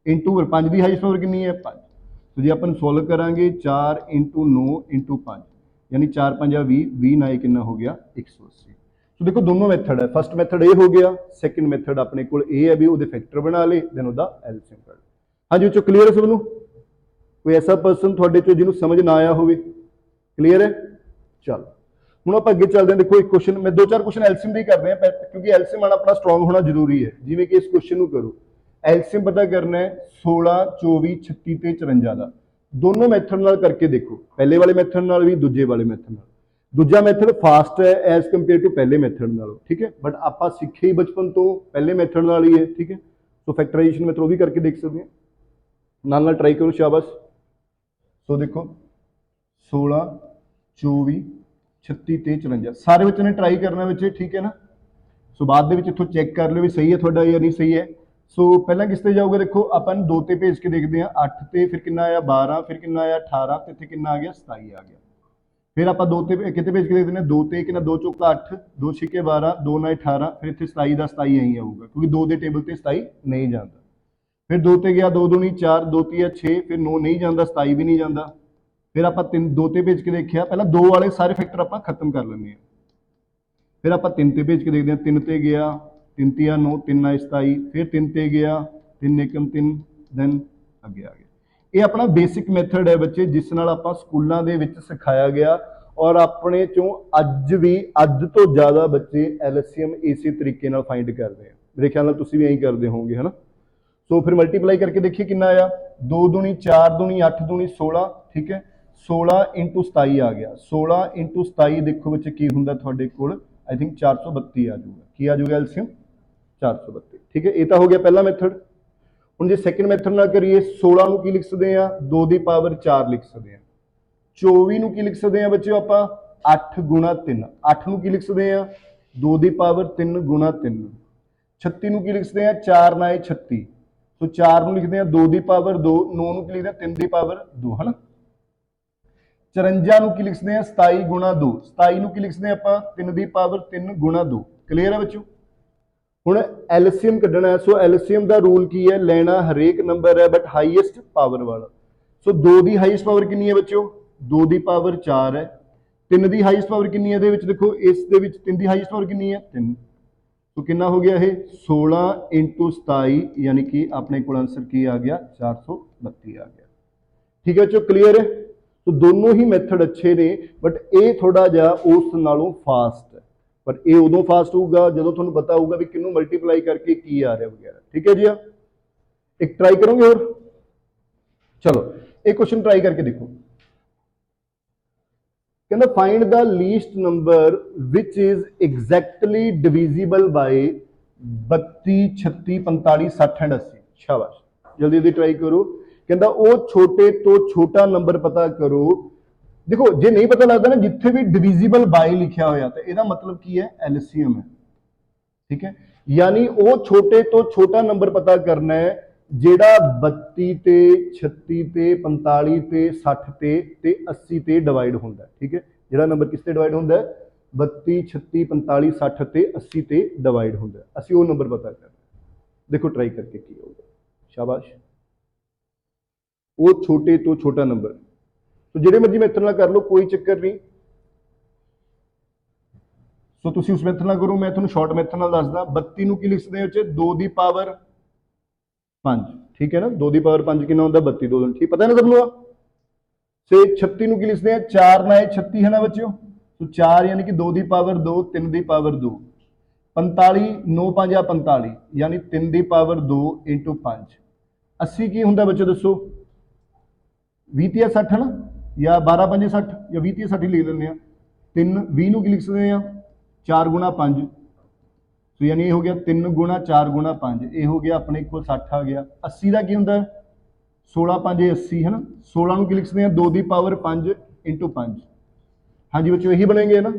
ਇੰਟੂ 5 ਦੀ ਹਾਈਐਸਟ ਪਾਵਰ ਕਿੰਨੀ ਹੈ 5। तो ਜੇ ਆਪਾਂ ਸੋਲਵ ਕਰਾਂਗੇ 4 ਇੰਟੂ 9 ਇੰਟੂ 5 यानी 4 5 20 20 ਨਾਲ ਕਿੰਨਾ ਹੋ ਗਿਆ 180। तो देखो दोनों मैथड है। फर्स्ट मैथड ये हो गया, सैकेंड मैथड अपने को ये है भी ਉਹਦੇ ਫੈਕਟਰ ਬਣਾ ਲੇ ਦੈਨ ਉਹਦਾ ਐਲਸੀਐਮ ਕੱਢ। ਹਾਂਜੀ ਬੱਚੋ ਕਲੀਅਰ ਹੈ ਸਭ ਨੂੰ? ਕੋਈ ਐਸਾ ਪਰਸਨ ਤੁਹਾਡੇ ਚੋਂ ਜਿਹਨੂੰ ਸਮਝ ਨਾ ਆਇਆ ਹੋਵੇ? ਕਲੀਅਰ ਹੈ? ਚਲ ਹੁਣ ਆਪਾਂ ਅੱਗੇ ਚੱਲਦੇ ਹਾਂ। ਦੇਖੋ ਇੱਕ ਕੁਐਸਚਨ ਮੈਂ ਦੋ ਚਾਰ ਕੁਐਸਚਨ ਐਲਸੀਐਮ ਦੇ ਕਰਦੇ ਹਾਂ ਕਿਉਂਕਿ ਐਲਸੀਐਮ ਆਣਾ ਆਪਣਾ ਸਟਰੋਂਗ ਹੋਣਾ ਜ਼ਰੂਰੀ ਹੈ। ਜਿਵੇਂ ਕਿ ਇਸ ਕੁਐਸਚਨ ਨੂੰ ਕਰੋ ਐਲਸੀਐਮ ਪਤਾ ਕਰਨਾ ਹੈ 16 24 36 ਤੇ 54 ਦਾ। ਦੋਨੋਂ ਮੈਥਡ ਨਾਲ ਕਰਕੇ ਦੇਖੋ, ਪਹਿਲੇ ਵਾਲੇ ਮੈਥਡ ਨਾਲ ਵੀ ਦੂਜੇ ਵਾਲੇ ਮੈਥਡ ਨਾਲ। ਦੂਜਾ ਮੈਥਡ ਫਾਸਟ ਹੈ ਐਜ਼ ਕੰਪੇਅਰ ਟੂ ਪਹਿਲੇ ਮੈਥਡ ਨਾਲੋਂ। ਠੀਕ ਹੈ, ਬਟ ਆਪਾਂ ਸਿੱਖੇ ਹੀ ਬਚਪਨ ਤੋਂ ਪਹਿਲੇ ਮੈਥਡ ਨਾਲ ਹੀ ਹੈ। ਠੀਕ ਹੈ, ਸੋ ਫੈਕਟਰਾਈਜੇਸ਼ਨ ਮੈਥਡ ਉਹ ਵੀ ਕਰਕੇ ਦੇਖ ਸਕਦੇ ਹਾਂ, ਨਾਲ ਨਾਲ ਟਰਾਈ ਕਰੋ ਸ਼ਾਬਾਸ਼। ਸੋ ਦੇਖੋ 16 24 36 ਤੇ 54 ਸਾਰੇ ਬੱਚਿਆਂ ਨੇ ਟਰਾਈ ਕਰਨਾ ਵਿੱਚ। ਠੀਕ ਹੈ ਨਾ, ਸੋ ਬਾਅਦ ਦੇ ਵਿੱਚ ਇੱਥੋਂ ਚੈੱਕ ਕਰ ਲਿਓ ਵੀ ਸਹੀ ਹੈ ਤੁਹਾਡਾ ਜਾਂ ਨਹੀਂ ਸਹੀ ਹੈ। ਸੋ ਪਹਿਲਾਂ ਕਿਸ ਤੇ ਜਾਊਗਾ ਦੇਖੋ ਆਪਾਂ 2 ਤੇ ਭੇਜ ਕੇ ਦੇਖਦੇ ਹਾਂ 8 ਤੇ ਫਿਰ ਕਿੰਨਾ ਆਇਆ 12 ਫਿਰ ਕਿੰਨਾ ਆਇਆ 18 ਤੇ ਇੱਥੇ ਕਿੰਨਾ ਆ ਗਿਆ 27 ਆ ਗਿਆ। ਫਿਰ ਆਪਾਂ 2 ਤੇ ਕਿਤੇ ਭੇਜ ਕੇ ਦੇਖਦੇ ਹਾਂ 2 ਤੇ ਕਿੰਨਾ 2 ਚੌਕਾ 8 2 ਛਿੱਕੇ 12 2 ਨਾਲ 18 ਫਿਰ ਇੱਥੇ 27 ਦਾ 27 ਐਂ ਆਊਗਾ ਕਿਉਂਕਿ 2 ਦੇ ਟੇਬਲ ਤੇ 27 ਨਹੀਂ ਜਾਂਦਾ। ਫਿਰ 2 ਤੇ ਗਿਆ 2 ਦੂਣੀ 4 2 ਤੀਆ 6 ਫਿਰ 9 ਨਹੀਂ ਜਾਂਦਾ 27 ਵੀ ਨਹੀਂ ਜਾਂਦਾ। ਫਿਰ ਆਪਾਂ 2 ਤੇ ਭੇਜ ਕੇ ਦੇਖਿਆ ਪਹਿਲਾਂ 2 ਵਾਲੇ ਸਾਰੇ ਫੈਕਟਰ ਆਪਾਂ ਖਤਮ ਕਰ ਲੈਂਦੇ ਹਾਂ। ਫਿਰ ਆਪਾਂ 3 ਤੇ ਭੇਜ ਕੇ ਦੇਖਦੇ ਹਾਂ 3 ਤੇ ਗਿਆ 3 ਤੀਆ 9 3 ਨਾਲ 27 ਫਿਰ 3 ਤੇ ਗਿਆ 3 ਏਕਮ 3 ਦੈਨ ਅੱਗੇ ਆ ਗਿਆ। ਇਹ ਆਪਣਾ ਬੇਸਿਕ ਮੈਥਡ ਹੈ ਬੱਚੇ ਜਿਸ ਨਾਲ ਆਪਾਂ ਸਕੂਲਾਂ ਦੇ ਵਿੱਚ ਸਿਖਾਇਆ ਗਿਆ ਔਰ ਆਪਣੇ ਚੋਂ ਅੱਜ ਵੀ ਅੱਧ ਤੋਂ ਜ਼ਿਆਦਾ ਬੱਚੇ ਐਲਸੀਐਮ ਇਸੇ ਤਰੀਕੇ ਨਾਲ ਫਾਈਂਡ ਕਰਦੇ ਆ। ਮੇਰੇ ਖਿਆਲ ਨਾਲ ਤੁਸੀਂ ਵੀ ਐਂ ਕਰਦੇ ਹੋਵੋਗੇ ਹੈ ਨਾ। ਸੋ ਫਿਰ ਮਲਟੀਪਲਾਈ ਕਰਕੇ ਦੇਖੀਏ ਕਿੰਨਾ ਆਇਆ 2 ਦੂਣੀ 4 ਦੂਣੀ 8 ਦੂਣੀ 16। ਠੀਕ ਹੈ, 16 ਇੰਟੂ 27 ਆ ਗਿਆ 16 ਇੰਟੂ 27 ਦੇਖੋ ਬੱਚੇ ਕੀ ਹੁੰਦਾ ਤੁਹਾਡੇ ਕੋਲ आई थिंक 432 आ जाऊगा की आ जाऊगा एलसीएम 432 ठीक है। ये तो हो गया पहला मैथड। ਹੁਣ ਜੇ ਸੈਕਿੰਡ ਮੈਥਡ ਨਾਲ ਕਰੀਏ 16 ਨੂੰ ਕੀ ਲਿਖ ਸਕਦੇ ਆ 2 ਦੀ ਪਾਵਰ 4 ਲਿਖ ਸਕਦੇ ਆ 24 ਨੂੰ ਕੀ ਲਿਖ ਸਕਦੇ ਆ ਬੱਚਿਓ ਆਪਾਂ 8 ਗੁਣਾ 3 8 ਨੂੰ ਕੀ ਲਿਖ ਸਕਦੇ ਆ 2 ਦੀ ਪਾਵਰ 3 ਗੁਣਾ 3 36 ਨੂੰ ਕੀ ਲਿਖ ਸਕਦੇ ਆ 4 ਨਾਲ 36 ਸੋ 4 ਨੂੰ ਲਿਖਦੇ ਆ 2 ਦੀ ਪਾਵਰ 2 9 ਨੂੰ ਕੀ ਲਿਖਦੇ ਆ 3 ਦੀ ਪਾਵਰ 2 ਹਨਾ 54 ਨੂੰ ਕੀ ਲਿਖ ਸਕਦੇ ਆ 27 ਗੁਣਾ 2 27 ਨੂੰ ਕੀ ਲਿਖ ਸਕਦੇ ਆ ਆਪਾਂ 3 ਦੀ ਪਾਵਰ 3 ਗੁਣਾ 2 ਕਲੀਅਰ ਹੈ ਬੱਚਿਓ। ਹੁਣ ਐਲਸੀਐਮ ਕੱਢਣਾ ਹੈ ਸੋ ਐਲਸੀਐਮ ਦਾ ਰੂਲ ਕੀ ਹੈ ਲੈਣਾ ਹਰੇਕ ਨੰਬਰ ਹੈ ਬਟ ਹਾਈਐਸਟ ਪਾਵਰ ਵਾਲਾ ਸੋ 2 ਦੀ ਹਾਈਐਸਟ ਪਾਵਰ ਕਿੰਨੀ ਹੈ ਬੱਚਿਓ 2 ਦੀ ਪਾਵਰ 4 ਹੈ 3 ਦੀ ਹਾਈਐਸਟ ਪਾਵਰ ਕਿੰਨੀ ਹੈ ਇਹਦੇ ਵਿੱਚ ਦੇਖੋ ਇਸ ਦੇ ਵਿੱਚ 3 ਦੀ ਹਾਈਐਸਟ ਪਾਵਰ ਕਿੰਨੀ ਹੈ 3 ਸੋ ਕਿੰਨਾ ਹੋ ਗਿਆ ਇਹ 16 × 27 ਯਾਨੀ ਕਿ ਆਪਣੇ ਕੋਲ ਆਨਸਰ ਕੀ ਆ ਗਿਆ 432 ਆ ਗਿਆ ਠੀਕ ਹੈ ਬੱਚਿਓ ਕਲੀਅਰ ਹੈ। ਸੋ ਦੋਨੋਂ ਹੀ ਮੈਥਡ ਅੱਛੇ ਨੇ ਬਟ ਇਹ ਥੋੜਾ ਜਿਹਾ ਉਸ ਨਾਲੋਂ ਫਾਸਟ ਹੈ ਪਰ ਇਹ ਉਦੋਂ ਫਾਸਟ ਹੋਊਗਾ ਜਦੋਂ ਤੁਹਾਨੂੰ ਪਤਾ ਹੋਊਗਾ ਵੀ ਕਿਹਨੂੰ ਮਲਟੀਪਲਾਈ ਕਰਕੇ ਕੀ ਆ ਰਿਹਾ ਵਗੈਰਾ ਠੀਕ ਹੈ ਜੀ। ਇੱਕ ਟਰਾਈ ਕਰੋਗੇ ਹੋਰ ਚਲੋ ਇਹ ਕੁਐਸਚਨ ਟਰਾਈ ਕਰਕੇ ਦੇਖੋ ਕਹਿੰਦਾ find the least number which is exactly divisible by 32 36 45 60 and 80 ਸ਼ਾਬਾਸ਼ ਜਲਦੀ ਜਲਦੀ ਟਰਾਈ ਕਰੋ। ਕਹਿੰਦਾ ਉਹ ਛੋਟੇ ਤੋਂ ਛੋਟਾ ਨੰਬਰ ਪਤਾ ਕਰੋ देखो जे नहीं पता लगता ना जिथे भी डिविजिबल बाय लिखा होया तो ਇਹਦਾ मतलब की है एलसीएम है ठीक है यानी वो छोटे तो छोटा नंबर पता करना है जेड़ा 32 ते 36 ते 45 ते 60 ते 80 ते डिवाइड होंदा है ठीक है जेड़ा नंबर किस ते डिवाइड होंदा है 32 36 45 60 ते 80 ते डिवाइड होंदा है ਅਸੀਂ ਉਹ नंबर पता करना देखो ट्राई करके की होगा शाबाश वो छोटे तो छोटा नंबर तो ਜਿਹੜੇ ਮਰਜ਼ੀ ਮੈਥਡ ਨਾਲ ਕਰ ਲਓ ਕੋਈ ਚੱਕਰ ਨਹੀਂ ਸੋ ਤੁਸੀਂ ਉਸ ਮੈਥਡ ਨਾਲ ਕਰੋ ਮੈਂ ਤੁਹਾਨੂੰ ਸ਼ਾਰਟ ਮੈਥਡ ਨਾਲ ਦੱਸਦਾ 32 ਨੂੰ ਕੀ ਲਿਖ ਸਕਦੇ ਹੋ ਚ 2 ਦੀ ਪਾਵਰ 5 ਠੀਕ ਹੈ ਨਾ 2 ਦੀ ਪਾਵਰ 5 ਕਿੰਨਾ ਹੁੰਦਾ 32 2 ਠੀਕ ਪਤਾ ਨਾ ਸਭ ਨੂੰ ਸੇ 36 ਨੂੰ ਕੀ ਲਿਖਦੇ ਆ 4 ਨਾਲ 36 ਹੈ ਨਾ ਬੱਚਿਓ तो 4 यानी कि 2 ਦੀ ਪਾਵਰ 2 3 ਦੀ ਪਾਵਰ 2 45 9 5 45 यानी 3 ਦੀ ਪਾਵਰ 2 × 5 80 ਕੀ ਹੁੰਦਾ ਬੱਚੋ ਦੱਸੋ 20 ਜਾਂ 60 ਹੈ ਨਾ या 12 5 60 या 20 60 लिख लेंगे 3 20 ਨੂੰ ਕੀ ਲਿਖ ਸਕਦੇ ਆ 4 × 5 ਸੋ ਯਾਨੀ ਇਹ ਹੋ ਗਿਆ 3 × 4 × 5 ਇਹ ਹੋ ਗਿਆ ਆਪਣੇ ਕੋਲ 60 ਆ ਗਿਆ 80 ਦਾ ਕੀ ਹੁੰਦਾ 16 5 80 ਹੈ ਨਾ 16 ਨੂੰ ਕੀ ਲਿਖ ਸਕਦੇ ਆ 2 ਦੀ ਪਾਵਰ 5 × 5 ਹਾਂਜੀ ਬੱਚੋ ਇਹੀ ਬਣेंगे ਨਾ।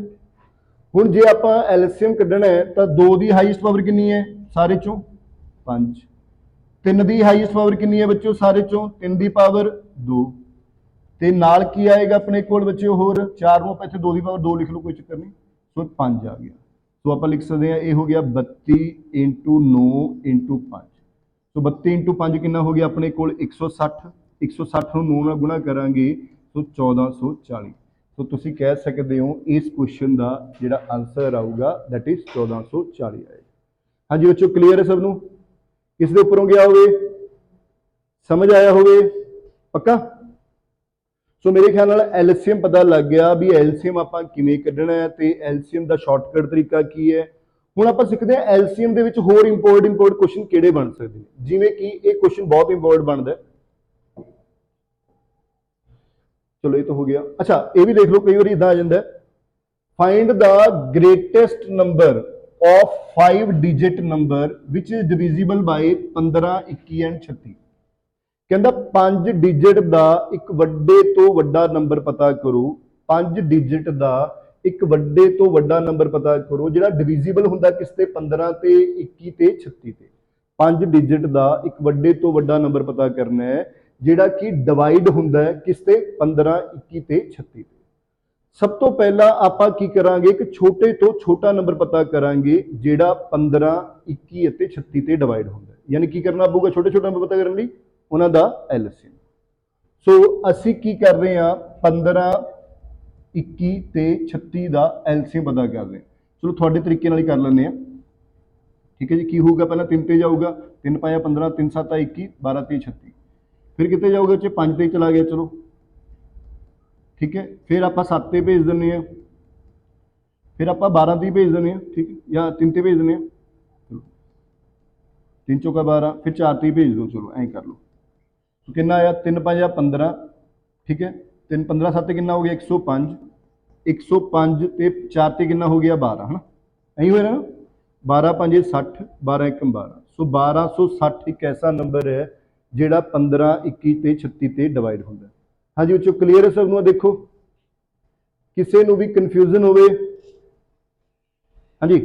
ਹੁਣ ਜੇ ਆਪਾਂ ਐਲਸੀਐਮ ਕੱਢਣਾ ਹੈ ਤਾਂ 2 ਦੀ ਹਾਈਐਸਟ ਪਾਵਰ ਕਿੰਨੀ ਹੈ ਸਾਰੇ ਚੋਂ 5 3 ਦੀ ਹਾਈਐਸਟ ਪਾਵਰ ਕਿੰਨੀ ਹੈ ਬੱਚੋ ਸਾਰੇ ਚੋਂ 3 ਦੀ ਪਾਵਰ 2 ਤੇ ਨਾਲ ਕੀ ਆਏਗਾ ਆਪਣੇ ਕੋਲ ਬੱਚਿਓ ਹੋਰ 4 ਨੂੰ ਆਪਾਂ ਇੱਥੇ 2 ਦੀ ਪਾਵਰ 2 ਲਿਖ ਲਓ ਕੋਈ ਚੱਕਰ ਨਹੀਂ ਸੋ 5 ਆ ਗਿਆ ਸੋ ਆਪਾਂ ਲਿਖ ਸਕਦੇ ਆ ਇਹ ਹੋ ਗਿਆ 32 × 9 × 5 ਸੋ 32 × 5 ਕਿੰਨਾ ਹੋ ਗਿਆ ਆਪਣੇ ਕੋਲ 160 160 ਨੂੰ 9 ਨਾਲ ਗੁਣਾ ਕਰਾਂਗੇ ਸੋ 1440 ਸੋ ਤੁਸੀਂ ਕਹਿ ਸਕਦੇ ਹੋ ਇਸ ਕੁਐਸਚਨ ਦਾ ਜਿਹੜਾ ਆਨਸਰ ਆਊਗਾ ਦੈਟ ਇਜ਼ 1440 ਆਏਗਾ। ਹਾਂਜੀ ਬੱਚਿਓ ਕਲੀਅਰ ਹੈ ਸਭ ਨੂੰ ਕਿਸ ਦੇ ਉੱਪਰੋਂ ਗਿਆ ਹੋਵੇ ਸਮਝ ਆਇਆ ਹੋਵੇ ਪੱਕਾ। ਸੋ ਮੇਰੇ ਖਿਆਲ ਨਾਲ ਐਲਸੀਐਮ ਪਤਾ ਲੱਗ ਗਿਆ ਵੀ ਐਲਸੀਐਮ ਆਪਾਂ ਕਿਵੇਂ ਕੱਢਣਾ ਹੈ ਤੇ ਐਲਸੀਐਮ ਦਾ ਸ਼ਾਰਟਕਟ ਤਰੀਕਾ ਕੀ ਹੈ। ਹੁਣ ਆਪਾਂ ਸਿੱਖਦੇ ਹਾਂ ਐਲਸੀਐਮ ਦੇ ਵਿੱਚ ਹੋਰ ਇੰਪੋਰਟੈਂਟ ਕੁਐਸਚਨ ਕਿਹੜੇ ਬਣ ਸਕਦੇ ਨੇ ਜਿਵੇਂ ਕਿ ਇਹ ਕੁਐਸਚਨ ਬਹੁਤ ਇੰਪੋਰਟੈਂਟ ਬਣਦਾ ਚਲੋ ਇਹ ਤਾਂ ਹੋ ਗਿਆ। ਅੱਛਾ ਇਹ ਵੀ ਦੇਖ ਲਓ ਕਈ ਵਾਰੀ ਇਦਾਂ ਆ ਜਾਂਦਾ find the greatest number of 5 digit number which is divisible by 15 21 and 36 ਕਹਿੰਦਾ 5 ਡਿਜਿਟ ਦਾ ਇੱਕ ਵੱਡੇ ਤੋਂ ਵੱਡਾ ਨੰਬਰ ਪਤਾ ਕਰੋ 5 ਡਿਜਿਟ ਦਾ ਇੱਕ ਵੱਡੇ ਤੋਂ ਵੱਡਾ ਨੰਬਰ ਪਤਾ ਕਰੋ ਜਿਹੜਾ ਡਿਵੀਜ਼ੀਬਲ ਹੁੰਦਾ ਕਿਸ ਤੇ 15 ਤੇ 21 ਤੇ 36 ਤੇ 5 ਡਿਜਿਟ ਦਾ ਇੱਕ ਵੱਡੇ ਤੋਂ ਵੱਡਾ ਨੰਬਰ ਪਤਾ ਕਰਨਾ ਹੈ ਜਿਹੜਾ ਕਿ ਡਿਵਾਈਡ ਹੁੰਦਾ ਹੈ ਕਿਸ ਤੇ 15 21 ਤੇ 36 ਤੇ। ਸਭ ਤੋਂ ਪਹਿਲਾਂ ਆਪਾਂ ਕੀ ਕਰਾਂਗੇ ਇੱਕ ਛੋਟੇ ਤੋਂ ਛੋਟਾ ਨੰਬਰ ਪਤਾ ਕਰਾਂਗੇ ਜਿਹੜਾ 15 21 ਅਤੇ 36 ਤੇ ਡਿਵਾਈਡ ਹੁੰਦਾ ਹੈ ਯਾਨੀ ਕੀ ਕਰਨਾ ਪਊਗਾ ਛੋਟੇ ਛੋਟੇ ਨੰਬਰ ਪਤਾ ਕਰਨ ਲਈ ਉਹਨਾਂ ਦਾ ਐਲਸੀਐਮ। ਸੋ ਅਸੀਂ ਕੀ ਕਰ ਰਹੇ ਹਾਂ 15 21 ਤੇ 36 ਦਾ ਐਲਸੀਐਮ ਪਤਾ ਕਰ ਰਹੇ ਹਾਂ। ਚਲੋ ਤੁਹਾਡੇ ਤਰੀਕੇ ਨਾਲ ਹੀ ਕਰ ਲੈਂਦੇ ਹਾਂ ਠੀਕ ਹੈ ਜੀ। ਕੀ ਹੋਊਗਾ ਪਹਿਲਾਂ 3 ਤੇ ਜਾਊਗਾ 3 5 15 3 7 21 12 ਤੇ 36 ਫਿਰ ਕਿਤੇ ਜਾਊਗਾ ਚ 5 ਤੇ ਚਲਾ ਗਿਆ ਚਲੋ ठीक है। फिर आप 7 ਤੇ भेज देने हैं फिर आप 12 ਤੇ भेज देने हैं ठीक है या 3 ਤੇ भेज देने हैं चलो 3 चौका 12 फिर 4 ਤੇ भेज दो चलो ऐ कर लो तो कितना आया 3 5 15 ठीक है 3 15 7 कितना हो गया 105 105 ਤੇ 4 ਤੇ कितना हो गया 12 है ना यही हुआ ना, 12 5 60, 12 1 12। सो 1260 एक ऐसा नंबर है ਜਿਹੜਾ 15 21 ਤੇ 36 ਤੇ ਡਿਵਾਈਡ ਹੁੰਦਾ। ਹਾਂਜੀ ਬੱਚੋ ਕਲੀਅਰ ਹੈ ਸਭ ਨੂੰ? ਦੇਖੋ ਕਿਸੇ ਨੂੰ ਵੀ ਕਨਫਿਊਜ਼ਨ ਹੋਵੇ? ਹਾਂਜੀ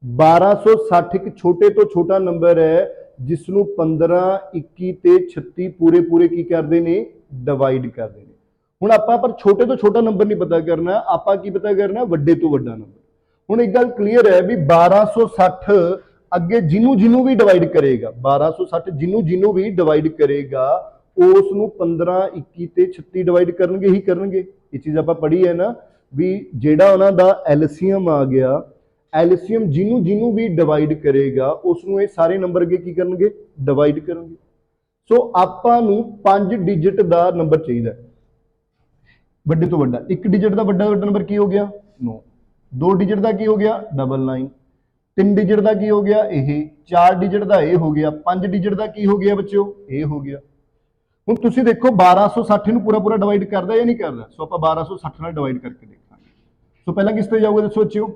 1260 ਇੱਕ ਛੋਟੇ ਤੋਂ ਛੋਟਾ ਨੰਬਰ ਹੈ ਜਿਸ ਨੂੰ 15 21 ਤੇ 36 ਪੂਰੇ ਪੂਰੇ ਕੀ ਕਰਦੇ ਨੇ, ਡਿਵਾਈਡ ਕਰਦੇ ਨੇ। ਹੁਣ ਆਪਾਂ ਪਰ ਛੋਟੇ ਤੋਂ ਛੋਟਾ ਨੰਬਰ ਨਹੀਂ ਪਤਾ ਕਰਨਾ, ਆਪਾਂ ਕੀ ਪਤਾ ਕਰਨਾ, ਵੱਡੇ ਤੋਂ ਵੱਡਾ ਨੰਬਰ। ਹੁਣ ਇੱਕ ਗੱਲ ਕਲੀਅਰ ਹੈ ਵੀ 1260 ਅੱਗੇ ਜਿਹਨੂੰ ਜਿਹਨੂੰ ਵੀ ਡਿਵਾਈਡ ਕਰੇਗਾ, 1260 ਜਿਹਨੂੰ ਜਿਹਨੂੰ ਵੀ ਡਿਵਾਈਡ ਕਰੇਗਾ ਉਸ ਨੂੰ 15 21 ਤੇ 36 ਡਿਵਾਈਡ ਕਰਨਗੇ ਹੀ ਕਰਨਗੇ। ਇਹ ਚੀਜ਼ ਆਪਾਂ ਪੜ੍ਹੀ ਹੈ ਨਾ ਵੀ ਜਿਹੜਾ ਉਹਨਾਂ ਦਾ ਐਲਸੀਐਮ ਆ ਗਿਆ, ਐਲਸੀਐਮ ਜਿਹਨੂੰ ਜਿਹਨੂੰ ਵੀ ਡਿਵਾਈਡ ਕਰੇਗਾ ਉਸ ਨੂੰ ਇਹ ਸਾਰੇ ਨੰਬਰ ਅੱਗੇ ਕੀ ਕਰਨਗੇ, ਡਿਵਾਈਡ ਕਰਨਗੇ। ਸੋ ਆਪਾਂ ਨੂੰ 5 ਡਿਜਿਟ ਦਾ ਨੰਬਰ ਚਾਹੀਦਾ ਵੱਡੇ ਤੋਂ ਵੱਡਾ। ਇੱਕ ਡਿਜਿਟ ਦਾ ਵੱਡਾ ਵੱਡਾ ਨੰਬਰ ਕੀ ਹੋ ਗਿਆ, 9। 2 ਡਿਜਿਟ ਦਾ ਕੀ ਹੋ ਗਿਆ, 99। 3 ਡਿਜਿਟ ਦਾ ਕੀ ਹੋ ਗਿਆ, ਇਹ। 4 ਡਿਜਿਟ ਦਾ ਇਹ ਹੋ ਗਿਆ। 5 ਡਿਜਿਟ ਦਾ ਕੀ ਹੋ ਗਿਆ ਬੱਚਿਓ, ਇਹ ਹੋ ਗਿਆ। ਹੁਣ ਤੁਸੀਂ ਦੇਖੋ 1260 ਨੂੰ ਪੂਰਾ ਪੂਰਾ ਡਿਵਾਈਡ ਕਰਦਾ ਜਾਂ ਨਹੀਂ ਕਰਦਾ? ਸੋ ਆਪਾਂ 1260 ਨਾਲ ਡਿਵਾਈਡ ਕਰਕੇ ਦੇਖਾਂਗੇ। ਸੋ ਪਹਿਲਾਂ ਕਿਸ ਤੇ ਜਾਊਗਾ ਦੱਸੋ ਬੱਚਿਓ?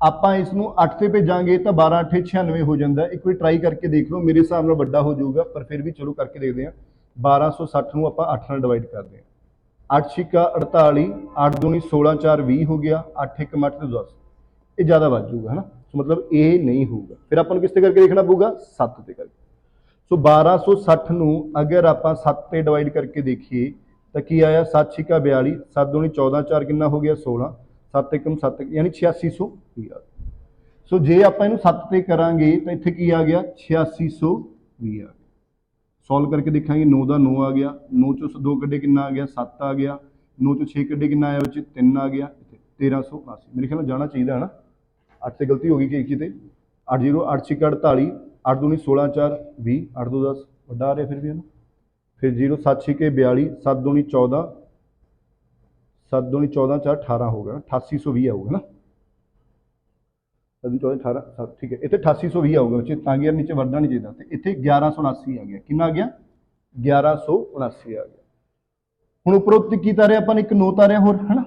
ਆਪਾਂ ਇਸ ਨੂੰ 8 ਤੇ ਭੇਜਾਂਗੇ ਤਾਂ 12 8 96 ਹੋ ਜਾਂਦਾ। ਇੱਕ ਵਾਰੀ ਟਰਾਈ ਕਰਕੇ ਦੇਖ ਲਓ, ਮੇਰੇ ਹਿਸਾਬ ਨਾਲ ਵੱਡਾ ਹੋ ਜਾਊਗਾ ਪਰ ਫਿਰ ਵੀ ਚਲੋ ਕਰਕੇ ਦੇਖਦੇ ਹਾਂ। 1260 ਨੂੰ ਆਪਾਂ 8 ਨਾਲ ਡਿਵਾਈਡ ਕਰਦੇ ਹਾਂ। 8 ਛਿੱਕਾ 48, 8 दूनी 16 4 20 ਹੋ ਗਿਆ। 8 1 8 ਤੇ 10, ਇਹ ਜ਼ਿਆਦਾ ਵੱਧ ਜਾਊਗਾ ਹੈ ਨਾ। ਸੋ ਮਤਲਬ ਇਹ ਨਹੀਂ ਹੋਊਗਾ। ਫਿਰ ਆਪਾਂ ਨੂੰ ਕਿਸ ਤੇ ਕਰਕੇ ਦੇਖਣਾ ਪਊਗਾ, 7 ਤੇ ਕਰਕੇ। ਸੋ 1260 ਨੂੰ ਅਗਰ ਆਪਾਂ 7 ਤੇ ਡਿਵਾਈਡ ਕਰਕੇ ਦੇਖੀਏ ਤਾਂ ਕੀ ਆਇਆ, 7 ਛਿੱਕਾ 42, 7 दूनी 14 4 ਕਿੰਨਾ ਹੋ ਗਿਆ, 16, 7 1 7 ਯਾਨੀ 8620 ਆ। ਸੋ ਜੇ ਆਪਾਂ ਇਹਨੂੰ 7 ਤੇ ਕਰਾਂਗੇ ਤਾਂ ਇੱਥੇ ਕੀ ਆ ਗਿਆ, 8620 ਆ ਗਿਆ। ਸੋਲਵ ਕਰਕੇ ਦੇਖਾਂਗੇ, 9 ਦਾ 9 ਆ ਗਿਆ, 9 ਚੋਂ 2 ਕੱਢੇ ਕਿੰਨਾ ਆ ਗਿਆ, 7 ਆ ਗਿਆ। 9 ਚੋਂ 6 ਕੱਢੇ ਕਿੰਨਾ ਆਇਆ ਬੱਚੇ, 3 ਆ ਗਿਆ। 1379 ਮੇਰੇ ਖਿਆਲ ਨਾਲ ਜਾਣਾ ਚਾਹੀਦਾ ਹੈ ਨਾ। 8 ਤੇ ਗਲਤੀ ਹੋ ਗਈ ਕਿ ਕਿਤੇ 8 0 8 6 48, 8 दूनी 16 4 20, 8 2 10 ਵੱਡਾ ਆ ਰਿਹਾ ਫਿਰ ਵੀ ਹੈ ਨਾ। ਫਿਰ 0 7 6 42, 7 दूनी 14, 7 दूनी 14 4 18 ਹੋ ਗਿਆ, 8820 ਆਊਗਾ ਨਾ। 14 18 ਠੀਕ ਹੈ, ਇੱਥੇ 8820 ਆਊਗਾ ਬੱਚੇ, ਤਾਂ ਕਿ ਨੀਚੇ ਵੱਧਣਾ ਨਹੀਂ ਚਾਹੀਦਾ। ਤੇ ਇੱਥੇ 1179 ਆ ਗਿਆ। ਕਿੰਨਾ ਆ ਗਿਆ, 1179 ਆ ਗਿਆ। ਹੁਣ ਉੱਪਰੋਂ ਕੀ ਤਾਰਿਆ ਆਪਾਂ ਨੇ, ਇੱਕ 9 ਤਾਰਿਆ ਹੋਰ ਹੈ ਨਾ।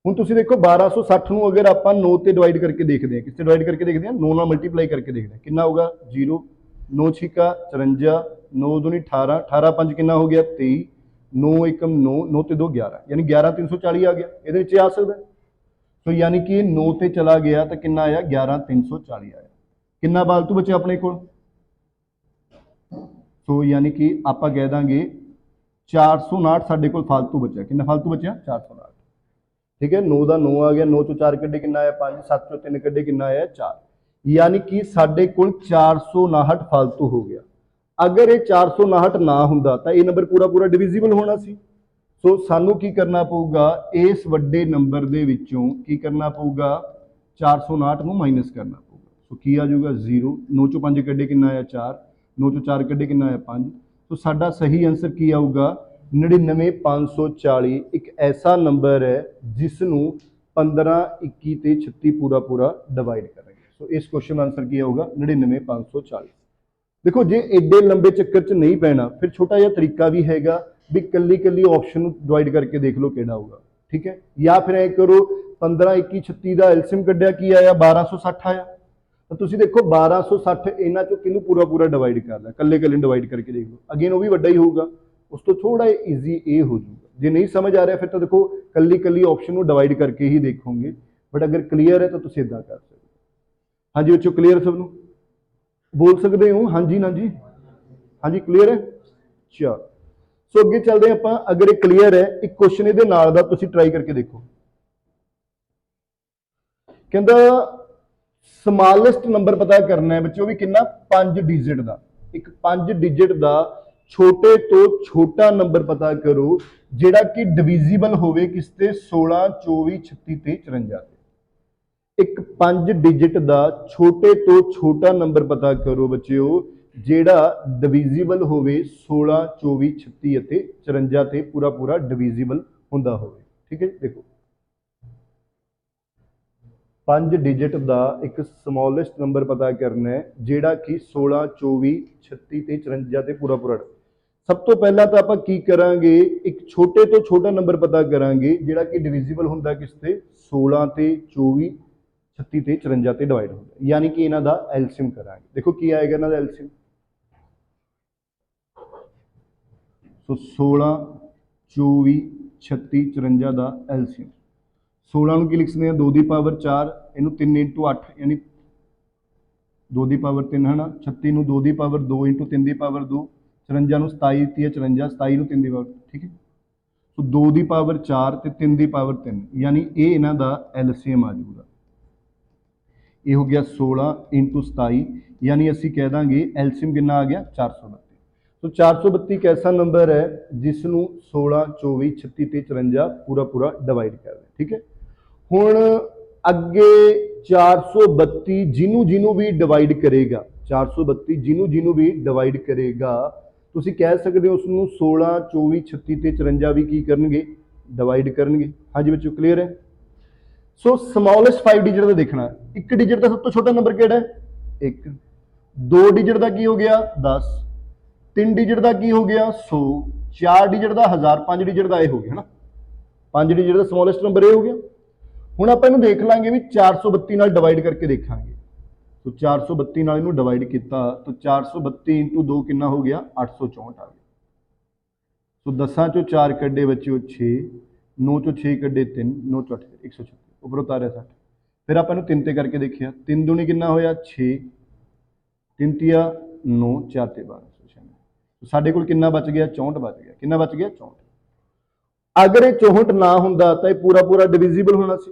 ਹੁਣ ਤੁਸੀਂ ਦੇਖੋ 1260 ਨੂੰ ਅਗਰ ਆਪਾਂ 9 ਤੇ ਡਿਵਾਈਡ ਕਰਕੇ ਦੇਖਦੇ ਹਾਂ, ਕਿਸ ਤੇ ਡਿਵਾਈਡ ਕਰਕੇ ਦੇਖਦੇ ਹਾਂ, 9 ਨਾਲ ਮਲਟੀਪਲਾਈ ਕਰਕੇ ਦੇਖਦੇ ਹਾਂ, ਕਿੰਨਾ ਹੋਊਗਾ, 0 9 ਛਿੱਕਾ 54, 9 दूनी 18, 18 5 ਕਿੰਨਾ ਹੋ ਗਿਆ, 23, 9 1 9, 9 ਤੇ 2 11, ਯਾਨੀ 11340 ਆ ਗਿਆ। ਇਹਦੇ ਵਿੱਚ ਆ ਸਕਦਾ। ਸੋ ਯਾਨੀ ਕਿ 9 ਤੇ ਚਲਾ ਗਿਆ ਤਾਂ ਕਿੰਨਾ ਆਇਆ, 11340 ਆਇਆ। ਕਿੰਨਾ ਫालतू ਬਚਿਆ ਆਪਣੇ ਕੋਲ? ਸੋ ਯਾਨੀ ਕਿ ਆਪਾਂ ਕਹਿ ਦਾਂਗੇ 459 ਸਾਡੇ ਕੋਲ ਫालतू ਬਚਿਆ। ਕਿੰਨਾ ਫालतू ਬਚਿਆ, 459। ठीक है, 9 ਦਾ 9 ਆ ਗਿਆ। 9 ਚੋਂ 4 ਕੱਢੇ ਕਿੰਨਾ ਆਇਆ, 5। 7 ਚੋਂ 3 ਕੱਢੇ ਕਿੰਨਾ ਆਇਆ, 4। ਯਾਨੀ ਕਿ ਸਾਡੇ ਕੋਲ 459 ਫालतू ਹੋ ਗਿਆ। ਅਗਰ ਇਹ 459 ਨਾ ਹੁੰਦਾ ਤਾਂ ਇਹ ਨੰਬਰ ਪੂਰਾ ਪੂਰਾ ਡਿਵੀਜ਼ੀਬਲ ਹੋਣਾ ਸੀ। ਸੋ ਸਾਨੂੰ ਕੀ ਕਰਨਾ ਪਊਗਾ, ਇਸ ਵੱਡੇ ਨੰਬਰ ਦੇ ਵਿੱਚੋਂ ਕੀ ਕਰਨਾ ਪਊਗਾ, 459 ਨੂੰ ਮਾਈਨਸ ਕਰਨਾ ਪਊਗਾ। ਸੋ ਕੀ ਆ ਜਾਊਗਾ, 0। 9 ਚੋਂ 5 ਕੱਢੇ ਕਿੰਨਾ ਆਇਆ, 4। 9 ਚੋਂ 4 ਕੱਢੇ ਕਿੰਨਾ ਆਇਆ, 5। ਸੋ ਸਾਡਾ ਸਹੀ ਆਂਸਰ ਕੀ ਆਊਗਾ, 99540 ਇੱਕ ਐਸਾ ਨੰਬਰ ਹੈ ਜਿਸ ਨੂੰ 15 21 ਤੇ 36 ਪੂਰਾ ਪੂਰਾ ਡਿਵਾਈਡ ਕਰਾਂਗੇ। ਸੋ ਇਸ ਕੁਐਸਚਨ ਦਾ ਆਂਸਰ ਕੀ ਆਊਗਾ, 99540। ਦੇਖੋ ਜੇ ਐਡੇ ਲੰਬੇ ਚੱਕਰ 'ਚ ਨਹੀਂ ਪੈਣਾ ਫਿਰ ਛੋਟਾ ਜਿਹਾ ਤਰੀਕਾ ਵੀ ਹੈਗਾ ਵੀ ਕੱਲੀ ਕੱਲੀ ਆਪਸ਼ਨ ਨੂੰ ਡਿਵਾਈਡ ਕਰਕੇ ਦੇਖ ਲਓ ਕਿਹੜਾ ਹੋਊਗਾ। ਠੀਕ ਹੈ, ਜਾਂ ਫਿਰ ਐ ਕਰੋ 15 21 36 ਦਾ ਐਲਸੀਐਮ ਕੱਢਿਆ, ਕੀ ਆਇਆ, 1260 ਆਇਆ। ਤਾਂ ਤੁਸੀਂ ਦੇਖੋ 1260 ਇਹਨਾਂ ਚੋਂ ਕਿਹਨੂੰ ਪੂਰਾ ਪੂਰਾ ਡਿਵਾਈਡ ਕਰਦਾ, ਕੱਲੇ ਕੱਲੇ ਡਿਵਾਈਡ ਕਰਕੇ ਦੇਖ ਲਓ। ਅਗੇਨ ਉਹ ਵੀ ਵੱਡਾ ਹੀ ਹੋਊਗਾ, ਉਸ ਤੋਂ ਥੋੜਾ ਈਜ਼ੀ ਇਹ ਹੋ ਜਾਊਗਾ। ਜੇ ਨਹੀਂ ਸਮਝ ਆ ਰਿਹਾ ਫਿਰ ਤਾਂ ਦੇਖੋ ਕੱਲੀ ਕੱਲੀ ਆਪਸ਼ਨ ਨੂੰ ਡਿਵਾਈਡ ਕਰਕੇ ਹੀ ਦੇਖੋਗੇ, ਬਟ ਅਗਰ ਕਲੀਅਰ ਹੈ ਤਾਂ ਤੁਸੀਂ ਇਦਾਂ ਕਰ ਸਕਦੇ ਹੋ। ਹਾਂਜੀ ਬੱਚੋ ਕਲੀਅਰ ਸਭ ਨੂੰ? ਬੋਲ ਸਕਦੇ ਹੋ ਹਾਂਜੀ ਨਾ ਜੀ? ਹਾਂਜੀ ਕਲੀਅਰ ਹੈ, ਚਲੋ। ਸੋ ਅੱਗੇ ਚੱਲਦੇ ਆਪਾਂ। ਅਗਰ ਇਹ ਕਲੀਅਰ ਹੈ, ਇੱਕ ਕੁਐਸਚਨ ਇਹਦੇ ਨਾਲ ਦਾ ਤੁਸੀਂ ਟਰਾਈ ਕਰਕੇ ਦੇਖੋ। ਕਹਿੰਦਾ ਸਮਾਲੈਸਟ ਨੰਬਰ ਪਤਾ ਕਰਨਾ ਹੈ ਬੱਚਿਓ ਵੀ ਕਿੰਨਾ, 5 ਡਿਜਿਟ ਦਾ। ਇੱਕ 5 ਡਿਜਿਟ ਦਾ ਛੋਟੇ ਤੋਂ ਛੋਟਾ ਨੰਬਰ ਪਤਾ ਕਰੋ ਜਿਹੜਾ ਕਿ ਡਿਵੀਜ਼ੀਬਲ ਹੋਵੇ ਕਿਸ ਤੇ, 16 24 36 ਤੇ 54 ਤੇ। ਇੱਕ 5 ਡਿਜਿਟ ਦਾ ਛੋਟੇ ਤੋਂ ਛੋਟਾ ਨੰਬਰ ਪਤਾ ਕਰੋ ਬੱਚਿਓ ਜਿਹੜਾ ਡਿਵੀਜ਼ੀਬਲ ਹੋਵੇ 16 24 36 ਅਤੇ 54 ਤੇ ਪੂਰਾ ਪੂਰਾ ਡਿਵੀਜ਼ੀਬਲ ਹੁੰਦਾ ਹੋਵੇ। ਠੀਕ ਹੈ, ਦੇਖੋ 5 ਡਿਜਿਟ ਦਾ ਇੱਕ ਸਮੋਲੈਸਟ ਨੰਬਰ ਪਤਾ ਕਰਨਾ ਹੈ ਜਿਹੜਾ ਕਿ 16 24 36 ਤੇ 54 ਤੇ ਪੂਰਾ ਪੂਰਾ। ਸਭ ਤੋਂ ਪਹਿਲਾਂ ਤਾਂ ਆਪਾਂ ਕੀ ਕਰਾਂਗੇ, ਇੱਕ ਛੋਟੇ ਤੋਂ ਛੋਟਾ ਨੰਬਰ ਪਤਾ ਕਰਾਂਗੇ ਜਿਹੜਾ ਕਿ ਡਿਵੀਜ਼ੀਬਲ ਹੁੰਦਾ ਕਿਸ ਤੇ, 16 ਤੇ 24 36 ਤੇ 54 ਤੇ ਡਿਵਾਈਡ ਹੁੰਦਾ, यानी कि इन्हां दा एलसीएम करांगे। देखो की आएगा इन्हां दा एलसीएम, सो 16 24 36 54 ਦਾ एलसीएम। 16 ਨੂੰ ਕੀ ਲਿਖ ਸਕਦੇ ਆ 2 ਦੀ ਪਾਵਰ 4, ਇਹਨੂੰ 3 × 8 यानी 2 ਦੀ ਪਾਵਰ 3 है ना। 36 ਨੂੰ 2 ਦੀ ਪਾਵਰ 2 × 3 ਦੀ ਪਾਵਰ 2, 54 ਨੂੰ 27 × 54, 27 ਨੂੰ 3 ਦੀ ਪਾਵਰ, ठीक है। ਸੋ 2 ਦੀ ਪਾਵਰ 4 ਤੇ 3 ਦੀ ਪਾਵਰ 3, यानी ਇਹ ਇਹਨਾਂ ਦਾ एलसीएम आ जाऊगा। ਇਹ ਹੋ ਗਿਆ 16 × 27, यानी ਅਸੀਂ ਕਹਿ ਦਾਂਗੇ एलसीएम कितना आ गया 432। तो 432 एक ऐसा नंबर है जिसनों 16 24 36 ते 54 पूरा पूरा डिवाइड कर दें, ठीक है। हुण अगे 432 जिन्हों भी डिवाइड करेगा, 432 जिन्हों भी डिवाइड करेगा, तुसीं कह सकते हो उसनों 16 24 36 ते 54 भी की करनगे डिवाइड करनगे। हाँ जी बच्चों क्लीयर है। सो समॉलेस्ट 5 डिजिट का देखना, एक डिजिट का सब तो छोटा नंबर केड़ा है 1, 2 डिजिट का की हो गया 10, 3 डिजिट का की हो गया 100, 4 डिजिट का 1000, 5 डिजिट का यह हो गया है ना, 5 डिजिट का समॉलेस्ट नंबर ये हो गया। हुण आपां इहनूं देख लांगे भी 432 नाल डिवाइड करके देखांगे। तो 432 नाल इहनूं डिवाइड किया तो 432 × 2 कितना हो गया 864 आ गया। तो 10 चों 4 कड्डे बच्चों 6, 9 चों 6 कड्डे 3, 9 चों 8 136, उपरों उतारे 60। फिर आप 3 ते करके देखिया, 3 दूनी कितना होया 6, 3 तिया 9, 4 ते 12, तो साडे कोल कितना बच गया 64 बच गया। कितना बच गया 64। अगर ये 64 ना हुंदा तो ये पूरा पूरा डिविजिबल होना सी।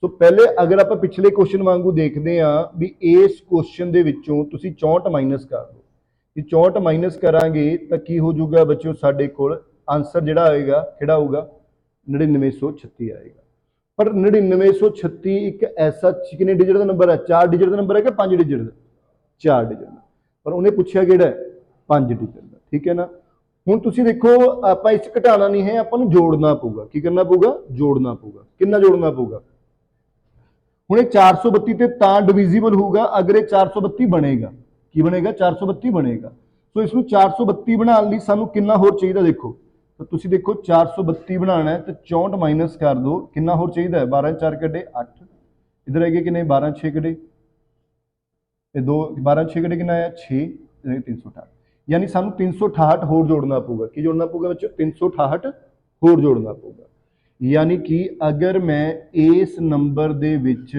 तो पहले अगर आप पिछले क्वेश्चन वांगू देखते हैं भी इस क्वेश्चन दे विचों तुसीं 64 माइनस कर दो, कि 64 माइनस करांगे तो की हो जाऊगा बच्चों साडे कोल आंसर जिहड़ा आएगा किहड़ा होगा 9936 आएगा। पर 9936 एक ऐसा कितने डिजिट का नंबर है, 4 डिजिट का नंबर है कि 5 डिजिट का, 4 डिजिट का, पर उन्हें पूछा किहड़ा है 5 डिजिट का, ठीक है ना। हुण तुसीं देखो आपां इस घटाना नहीं है, आपां नूं जोड़ना पऊगा। की करना पऊगा जोड़ना पऊगा। कितना जोड़ना पऊगा, हुण 432 ते तां डिविजिबल होगा अगर ये 432 बनेगा। की बनेगा 432 बनेगा। सो इसनूं 432 बनाने लई सानूं कितना होर चाहिए देखो, तो तुसीं देखो 432 बनाना है तो 64 माइनस कर दो, कितना होर चाहिए 12 4 कड्डे 8, इधर है कितने 12 6 कड्डे 2, 12 6 कड्डे कितना आया 6, 368, यानी सानूं 368 होर जोड़ना पऊगा। की जोड़ना पऊगा बच्चों 368 होर जोड़ना पऊगा। यानी कि अगर मैं इस नंबर दे विच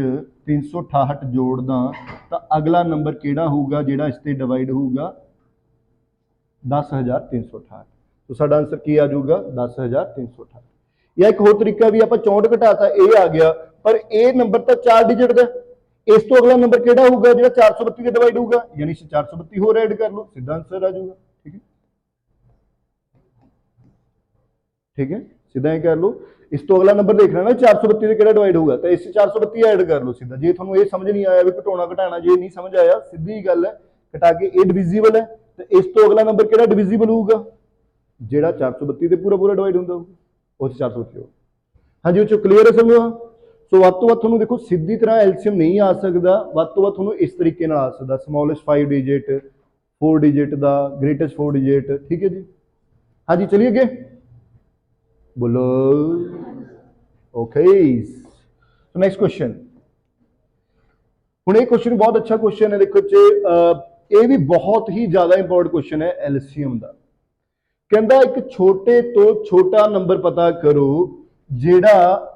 368 जोड़दा तो अगला नंबर किहड़ा होगा जिहड़ा इस ते डिवाइड होगा 10368। तो साडा आंसर की आ जाऊगा 10368। या एक होर तरीका भी आप 64 घटाता ये आ गया, पर ये नंबर तो 4 डिजिट का, इस तो अगला नंबर किहड़ा होगा जिहड़ा 432 के डिवाइड होगा, यानी 432 होर ऐड कर लो, सीधा आंसर आ जाऊगा। ठीक है, ठीक है, सीधा ही कर लो। इस तो अगला नंबर देखना ना 432 से किहड़ा डिवाइड होगा, तो इस 432 ऐड कर लो सीधा। जे तुहानूं ये समझ नहीं आया भी घटाना घटाना, जे नहीं समझ आया सीधी गल है, घटा के ये डिविजिबल है तो इस तो अगला नंबर किहड़ा डिविजिबल होगा जिहड़ा 432 से पूरा पूरा डिवाइड होंदा होगा, उस 432 होगा। हाँ जी, वो क्लीयर है समझो। सो वध तो वध तुहानूं देखो सीधी तरह एलसीएम नहीं आ सकदा, वध तो वध तुहानूं इस तरीके नाल आ सकदा, स्मॉलेस्ट 5 डिजिट 4 डिजिट दा ग्रेटेस्ट 4 डिजिट। ठीक है जी, हाँ जी चलिए अगे बोलो। Okay, so next question. हुण ये क्वेश्चन बहुत अच्छा क्वेश्चन है, देखो ये भी बहुत ही ज्यादा इंपॉर्टेंट क्वेश्चन है एलसीएम का। कहंदा एक छोटे तो छोटा नंबर पता करो जिहड़ा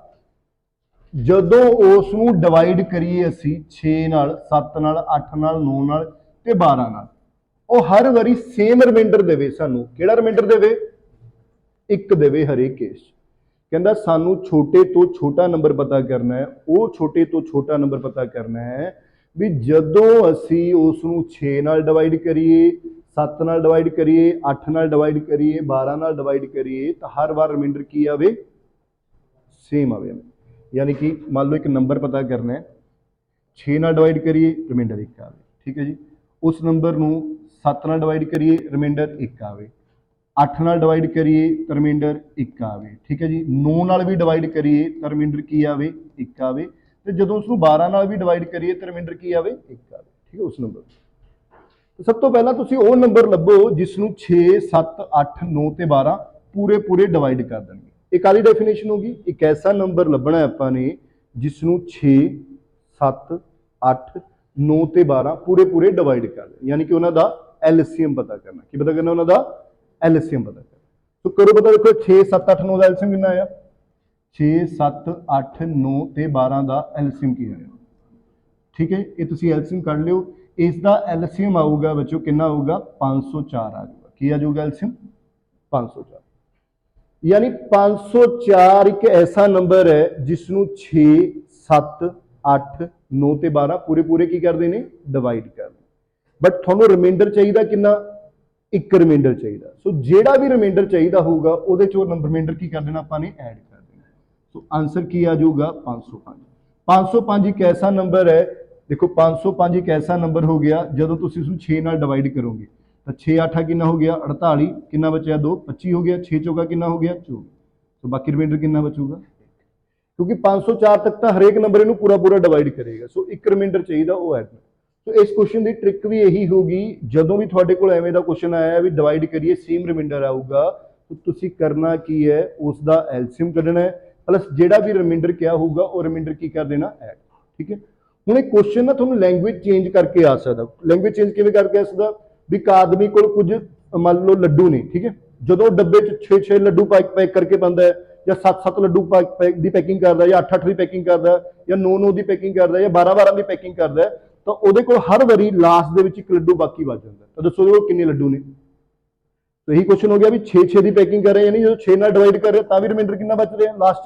जदों उस नूं डिवाइड करिए असी 6 नाल 7 नाल 8 नाल 9 नाल ते 12 नाल, ਉਹ हर वारी सेम रिमाइंडर देवे सानू। किहड़ा रिमाइंडर देवे? एक देवे हरेक केस। कहंदा सानू छोटे तो छोटा नंबर पता करना है, वो छोटे तो छोटा नंबर पता करना है भी जदों असी उस नूं 6 नाल डिवाइड करिए, 7 नाल डिवाइड करिए, 8 नाल डिवाइड करिए, 12 नाल डिवाइड करिए तो हर बार रिमाइंडर की आवे सेम आवे। यानी कि मान लो एक नंबर पता करना है, 6 नाल डिवाइड करिए रिमाइंडर 1 आवे, ठीक है जी। उस नंबर नूं 7 नाल डिवाइड करिए रिमाइंडर 1 आवे, 8 नाल डिवाइड करिए तो रिमाइंडर 1 आवे, ठीक है जी। 9 नाल भी डिवाइड करिए तो रिमाइंडर की आवे 1 आवे, तो जदों उसनूं 12 नाल भी डिवाइड करिए तो रिमाइंडर की आवे 1 आवे, ठीक है उस नंबर। तो सब तो पहला तुसीं वो नंबर लभो जिसनूं 6 7 8 9 ते 12 पूरे पूरे डिवाइड कर देंगे। एक आली डेफिनेशन होगी, एक ऐसा नंबर लभना है आपां ने जिसनूं 6 7 8 9 ਤੇ 12 ਪੂਰੇ ਪੂਰੇ ਡਿਵਾਈਡ ਕਰ ਦੇਣੇ, ਯਾਨੀ ਕਿ ਉਹਨਾਂ ਦਾ ਐਲਸੀਐਮ ਪਤਾ ਕਰਨਾ। ਕੀ ਪਤਾ ਕਰਨਾ? ਉਹਨਾਂ ਦਾ ਐਲਸੀਐਮ ਪਤਾ ਕਰਨਾ। ਸੋ ਕਰੋ ਪਤਾ, ਦੇਖੋ 6 7 8 9 ਦਾ ਐਲਸੀਐਮ ਕਿੰਨਾ ਆਇਆ? 6 7 8 9 ਤੇ 12 ਦਾ ਐਲਸੀਐਮ ਕੀ ਆਇਆ? ਠੀਕ ਹੈ, ਇਹ ਤੁਸੀਂ ਐਲਸੀਐਮ ਕੱਢ ਲਿਓ। ਇਸ ਦਾ ਐਲਸੀਐਮ ਆਊਗਾ ਬੱਚੋ ਕਿੰਨਾ ਆਊਗਾ? 504 ਆ ਜਾਊਗਾ। ਕੀ ਆ ਜਾਊਗਾ ਐਲਸੀਐਮ? 504। यानी 504 एक ऐसा नंबर है जिसनों 6 7 8 9 ਤੇ 12 ਪੂਰੇ ਪੂਰੇ ਕੀ ਕਰਦੇ ਨੇ? ਡਿਵਾਈਡ ਕਰਦੇ। ਬਟ ਤੁਹਾਨੂੰ ਰਿਮਾਈਂਡਰ ਚਾਹੀਦਾ ਕਿੰਨਾ? ਇੱਕ ਰਿਮਾਈਂਡਰ ਚਾਹੀਦਾ। ਸੋ ਜਿਹੜਾ ਵੀ ਰਿਮਾਈਂਡਰ ਚਾਹੀਦਾ ਹੋਊਗਾ ਉਹਦੇ ਚੋਂ ਰਿਮਾਈਂਡਰ ਕੀ ਕਰ ਦੇਣਾ ਆਪਾਂ ਨੇ? ਐਡ ਕਰ ਦੇਣਾ। ਸੋ ਆਨਸਰ ਕੀ ਆ ਜਾਊਗਾ? 505। 505 ਇੱਕ ਐਸਾ ਨੰਬਰ ਹੈ, ਦੇਖੋ 505 ਇੱਕ ਐਸਾ ਨੰਬਰ ਹੋ ਗਿਆ ਜਦੋਂ ਤੁਸੀਂ ਉਸਨੂੰ 6 ਨਾਲ ਡਿਵਾਈਡ ਕਰੋਗੇ ਤਾਂ 6 8 ਕਿੰਨਾ ਹੋ ਗਿਆ? 48। ਕਿੰਨਾ ਬਚਿਆ? 2 25 ਹੋ ਗਿਆ। 6 ਚੌਕਾ ਕਿੰਨਾ ਹੋ ਗਿਆ? 24। तो बाकी रिमाइंडर कितना बचूगा? क्योंकि 504 तक तो हरेक नंबर इनू पूरा पूरा डिवाइड करेगा। सो एक रिमाइंडर चाहिए वो ऐड। तो इस क्वेश्चन की ट्रिक भी यही होगी, जदों भी थोड़े को एवें दा क्वेश्चन आया भी डिवाइड करिए सेम रिमाइंडर आऊगा तो तुसी करना की है? उसका एलसीएम कढ़ना है प्लस जेड़ा भी रिमाइंडर क्या होगा वो रिमाइंडर की कर देना ऐड। ठीक है, हुण एक क्वेश्चन ना तुहानूं लैंग्वेज चेंज करके आ सकदा। लैंग्वेज चेंज किवें करके आ सकदा? भी एक आदमी कोल कुछ मान लो लड्डू ने, ठीक है, जो डब्बे च 6 लड्डू पैक करके पाता है या 7 लड्डू की पैकिंग करता है या 8 की पैकिंग करता है या 9 की पैकिंग करता है या 12 की पैकिंग करता है, तो वो हर बारी लास्ट के एक लड्डू बाकी बच जाता है। तो दसो वो कितने लड्डू ने? तो यही क्वेश्चन हो गया भी 6 की पैकिंग कर रहे हैं, यानी जो 6 नाल डिवाइड कर रहे हैं भी रिमाइंडर कितना बच रहा है लास्ट?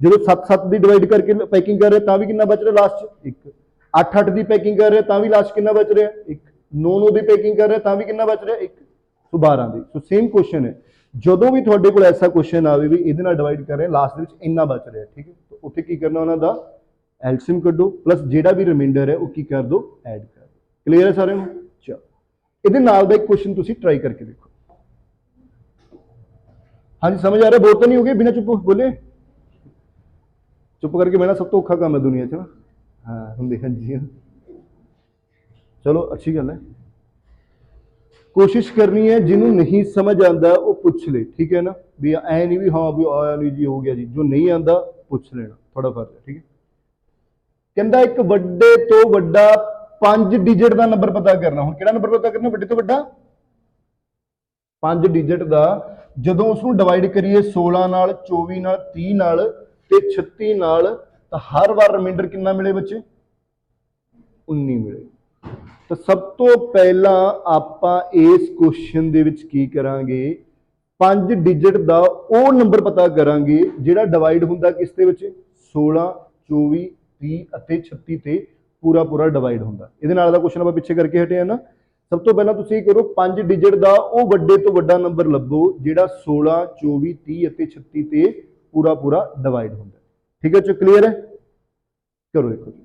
जो 7 की डिवाइड करके पैकिंग कर रहे हैं भी कितना बच रहा है लास्ट? 1। 8 की पैकिंग कर रहे हैं भी लास्ट कितना बच रहा है? 1। 9 की पैकिंग कर रहे हैं भी कितना बच रहा है? 1। सो 12 की। सो सेम क्वेश्चन है, ਜਦੋਂ ਵੀ ਤੁਹਾਡੇ ਕੋਲ ਐਸਾ ਕੁਐਸਚਨ ਆਵੇ ਵੀ ਇਹਦੇ ਨਾਲ ਡਿਵਾਈਡ ਕਰ ਰਹੇ ਲਾਸਟ ਵਿੱਚ ਇੰਨਾ ਬਚ ਰਿਹਾ, ਠੀਕ ਹੈ, ਤਾਂ ਉੱਥੇ ਕੀ ਕਰਨਾ? ਉਹਨਾਂ ਦਾ ਐਲਸੀਐਮ ਕੱਢੋ ਪਲੱਸ ਜਿਹੜਾ ਵੀ ਰਿਮਾਈਂਡਰ ਹੈ ਉਹ ਕੀ ਕਰ ਦਿਓ? ਐਡ ਕਰ ਦਿਓ। ਕਲੀਅਰ ਹੈ ਸਾਰਿਆਂ ਨੂੰ? ਚਲੋ ਇਹਦੇ ਨਾਲ ਦਾ ਇੱਕ ਕੁਐਸਚਨ ਤੁਸੀਂ ਟਰਾਈ ਕਰਕੇ ਦੇਖੋ। ਹਾਂਜੀ ਸਮਝ ਆ ਰਿਹਾ? ਬੋਰ ਤਾਂ ਨਹੀਂ ਹੋ ਗਏ? ਬਿਨਾਂ ਚੁੱਪ ਬੋਲੇ? ਚੁੱਪ ਕਰਕੇ ਬਹਿਣਾ ਸਭ ਤੋਂ ਔਖਾ ਕੰਮ ਹੈ ਦੁਨੀਆ 'ਚ ਨਾ। ਹਾਂ ਹੁੰਦੇ ਹਾਂਜੀ, ਚਲੋ ਅੱਛੀ ਗੱਲ ਹੈ। कोशिश करनी है जिन्होंने नहीं समझ आता वो पूछ ले, ठीक है ना, भी ऐ नहीं भी हाँ भी आया नहीं जी हो गया जी, जो नहीं आता पूछ लेना, थोड़ा फर्क है। ठीक है, कहता एक वड्डे तो वड्डा 5 डिजिट का नंबर पता करना। हुण किहड़ा नंबर पता करना? वड्डे तो वड्डा 5 डिजिट का, जदों उसनूं डिवाइड करिए 16 नाल 24 नाल 30 नाल ते 36 नाल, तो हर बार रिमाइंडर कितना मिले बच्चे? 19 मिले। तो सब तो पहला आपां इस क्वेश्चन दे विच की करांगे? 5 डिजिट का वो नंबर पता करांगे जिहड़ा डिवाइड हुंदा किस दे विच? 16 24 30 ਅਤੇ 36 ਤੇ पूरा पूरा डिवाइड हुंदा। इहदे नाल दा क्वेश्चन आपां पिछे करके हटे ना। सब तो पहला तुसीं करो 5 डिजिट का वो वड्डे तो वड्डा नंबर लभो जिहड़ा 16 24 30 ਅਤੇ 36 ਤੇ पूरा पूरा डिवाइड हुंदा। ठीक है, चो क्लीयर है? करो देखो जी,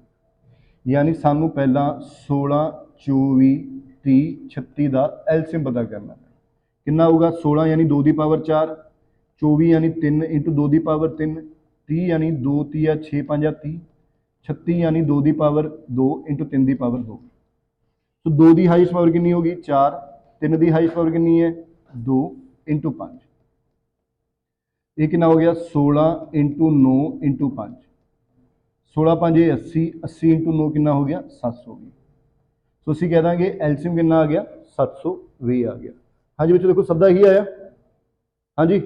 यानी सानू पहला 16 24 30 36 का एलसीएम पता करना है। कितना होगा? 16 यानी 2 की पावर 4, 24 यानी 3 इंटू 2 की पावर 3, 30 यानी 2 3 6 5 30, 36 यानी 2 की पावर 2 इंटू 3 की पावर 2। तो 2 की हाईएस्ट पावर कितनी होगी? 4। 3 की हाईएस्ट पावर कितनी है? 2 इंटू 5। ये कितना हो गया? 16 इंटू 9 इंटू 5। 16 5 80, 80 इंटू 9 कितना हो गया? 700 भी। तो असीं कह देंगे एलसीएम कितना आ गया? 720 आ गया। हाँ जी बच्चों देखो शब्द ही आया। हाँ जी,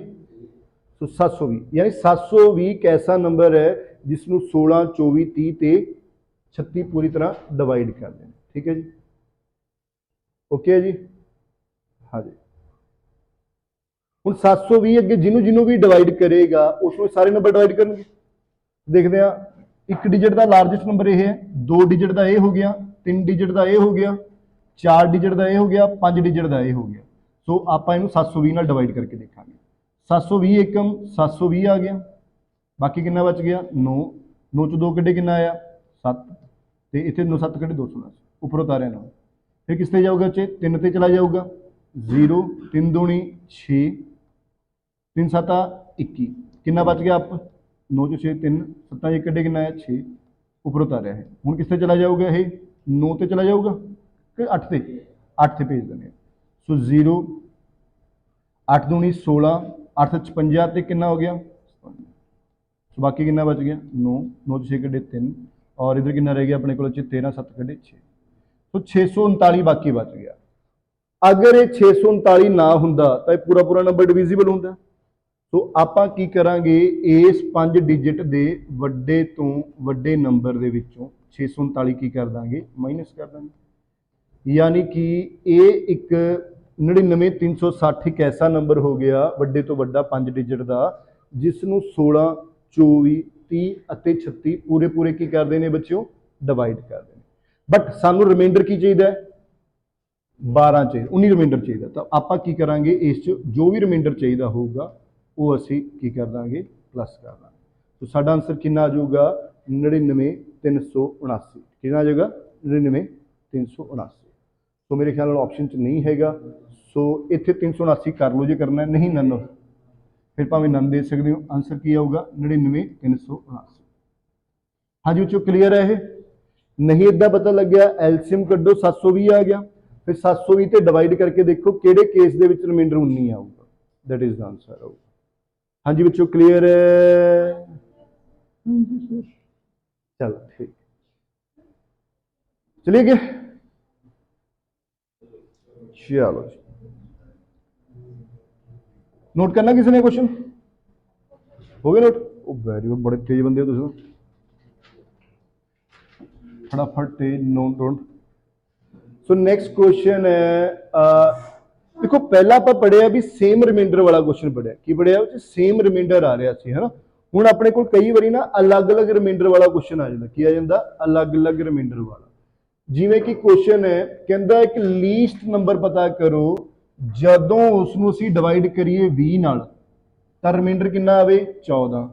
तो 720 यानी 720 एक ऐसा नंबर है जिसनों 16 24 30 ते 36 पूरी तरह डिवाइड कर दें। ठीक है जी, ओके है जी। हाँ जी, हुण 720 अगे जिन्हों भी डिवाइड करेगा उसमें सारे नंबर डिवाइड करेंगे। देखते हैं, एक डिजिट का लार्जेस्ट नंबर यह है, 2 डिजिट का यह हो गया, 3 डिजिट का यह हो गया, 4 डिजिट का यह हो गया, 5 डिजिट का यह हो गया। सो आप इनू 720 नाल डिवाइड करके देखांगे। 720 एकम 720 आ गया, बाकी कितना बच गया? 9। 9 चो 2 कड्ढे कितना आया? 7। तो इतने 9 7 कड्ढे 216 उपर उतारिया ना। फिर किस ते जाऊगा? 3 ते चला जाऊगा, 0 3 दूनी 6 3 7 21, कितना बच गया? आप 9 चो 6 3 7 एक कड्ढे कितना आया? 6 उपर उतारिया है। हुण किस ते चला जाऊगा? ये 9 ते चला जाऊगा कि 8 ते? 8 ते भेज देने। सो 0 8 दूनी 16, 8 56 ते कितना हो गया? सो बाकी कितना बच गया? 9 9 6 कड्ढे 3 और इधर कितना रह गया अपने को 13 7 कटे 6, तो 639 बाकी बच गया। अगर ये 639 ना हुंदा तो ये पूरा पूरा नंबर डिविजिबल हुंदा। तो आपां की करांगे, इस 5 डिजिट दे वड्डे तो वड्डे नंबर दे विचों 639 की कर दांगे, माइनस कर दांगे। यानी कि ये एक 99 360 एक ऐसा नंबर हो गया वड्डे तो वड्डा 5 डिजिट का, जिसनों 16 24 30 ਅਤੇ 36 पूरे पूरे की करते हैं बच्चों, डिवाइड करते हैं। बट सानू रिमाइंडर की चाहिए 12 चाहिए, 19 रिमाइंडर चाहिए। तो आप की करांगे, इस जो भी रिमाइंडर चाहिए होगा वो असी की कर देंगे, प्लस कर देंगे। तो साडा आंसर कितना आ जाऊगा 99 379, कितना आ जाएगा 99 379। तो मेरे ख्याल ऑप्शन च नहीं हैगा, सो इत्थे 379 कर लो जो करना है, नहीं नन फिर भावें नन दे सकते हो। आंसर की आऊगा 99 379। हाँ जी बच्चों क्लीयर है ये? नहीं इदा पता लग गया, एलसीएम कड्डो 720 आ गया, फिर 720 ते डिवाइड करके देखो किहड़े केस दे विच रिमाइंडर 19 आऊगा, दैट इज द आंसर आऊगा। हाँ जी बच्चों क्लीयर है? चलो ठीक, चलिए गए, चलो जी नोट करना किसी ने क्वेश्चन हो गया नोट? वेरी गुड, बड़े तेज बंदे हो तुम, फटाफट note don't. So next question है, देखो पहला आप पढ़िया भी सेम रिमाइंडर वाला क्वेश्चन पढ़िया, की पढ़िया सेम रिमाइंडर आ रहा है ना। हुण अपने को कई बारी ना अलग अलग रिमाइंडर वाला क्वेश्चन आ जाता, की आ जाता अलग अलग रिमाइंडर वाला। जिवें कि क्वेश्चन है कहता एक लीस्ट नंबर पता करो जदों उसनूं असीं डिवाइड करिए 20 नाल तां रिमाइंडर कितना आवे 14,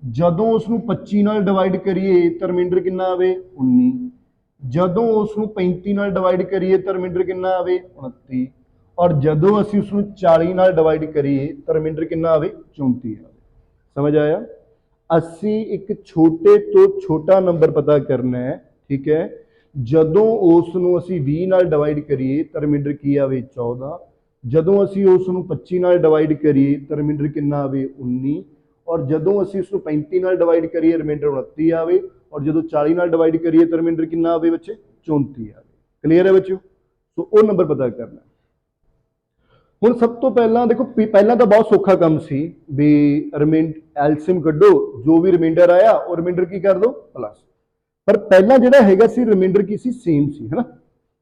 जदों उसनूं 25 नाल डिवाइड करिए तां रिमाइंडर कितना आवे 19, जदों उसनूं 35 नाल डिवाइड करिए तां रिमाइंडर कितना आवे 29, और जदों असीं उसनूं 40 नाल डिवाइड करिए तां रिमाइंडर कितना आवे 34 आवे। समझ आया? असीं एक छोटे तो छोटा नंबर पता करना है, ठीक है। जदों उसनूं असीं 20 नाल डिवाइड करिए तां रिमाइंडर की आवे 14, जदों असीं उसनूं 25 नाल डिवाइड करिए तां रिमाइंडर कितना आवे 19, और जदों असीं उसनूं 35 नाल डिवाइड करिए रिमाइंडर 29 आवे, और जदों 40 नाल डिवाइड करिए तां रिमाइंडर कितना आवे बच्चे 34 आवे। क्लीयर है बच्चों? तो वो नंबर पता करना। हुण सब तो पहला देखो, पहला तो बहुत सौखा काम सी भी एलसीएम कड्डो, जो भी रिमाइंडर आया और रिमाइंडर की कर दो प्लस। पर पहला जिहड़ा हैगा सी रिमाइंडर की सी सेम सी, है ना।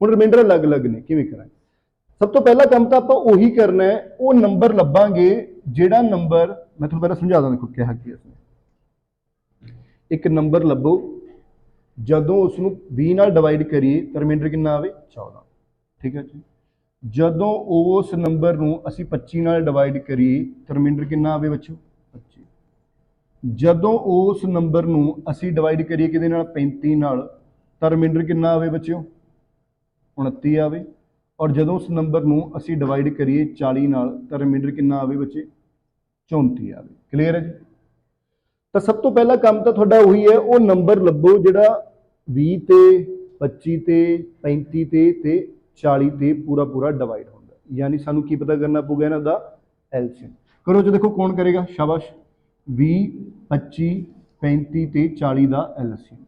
हुण रिमाइंडर अलग अलग ने, किवें करांगे? सब तो पहला काम तो आपां उही करना है, वो नंबर लभांगे जिहड़ा नंबर, मैं तुहानूं पहला समझा दा, देखो कहा कि इसने एक नंबर लभो जदों उसनूं 20 नाल डिवाइड करिए तां रिमाइंडर कितना आवे 14, ठीक है जी। जदों उस नंबर नूं असीं 25 नाल डिवाइड करिए तां रिमाइंडर कितना आवे बच्चों 25, जदों उस नंबर नूं असीं डिवाइड करिए किहदे नाल 35 नाल तां रिमाइंडर कितना आवे बच्चों 29 आवे, और जदों उस नंबर नूं असीं डिवाइड करिए 40 नाल तां रिमाइंडर कितना आवे बच्चे 34 आवे। क्लीयर है जी? तो सब तो पहला काम तो तुहाडा उही है, वो नंबर लभो जिहड़ा 20 ते 25 ते 35 ते 40 ते पूरा पूरा डिवाइड होंदा, यानी सानू की पता करना पऊगा इन्हां दा एलसीएम। करो जो देखो कौन करेगा, शाबाश। 20 25 35 ते 40 का एलसीएम।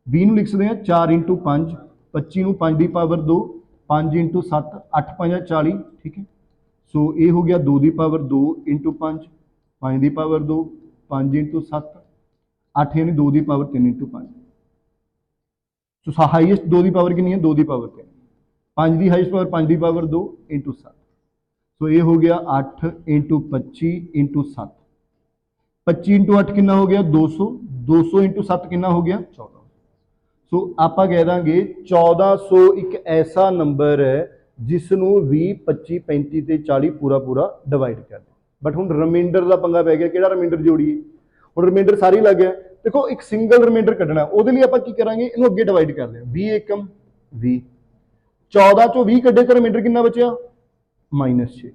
20 लिख सकते हैं 4 × 5, 25 नूं 5 की पावर 2, 5 × 7 8 5 40, ठीक है। सो ये हो गया 2 की पावर 2 × 5, 5 की पावर 2, 5 × 7 8, यानी 2 की पावर 3 × 5। सो हाईएस्ट 2 की पावर कितनी है 2 की पावर 3, 5 की हाईएस्ट पावर 5 की पावर 2 × 7। सो ये हो गया 8 × 25 × 7, 25 × 8 कितना हो गया 200, 200 × 7 कितना हो गया 14। सो आप कह देंगे 1400 एक ऐसा नंबर है जिसनों 20 25 35 ते 40 पूरा पूरा डिवाइड कर दे। बट हुण रिमाइंडर का पंगा पै गया, किहड़ा रिमाइंडर जोड़िए? हुण रिमाइंडर सारी लग गया, देखो एक सिंगल रिमाइंडर कढ़ना, उहदे लई आपां की करांगे, इहनूं अगे डिवाइड कर दें 20 एकम 20, 14 चों 20 कड्ढे तो रिमाइंडर कितना बचिया -6,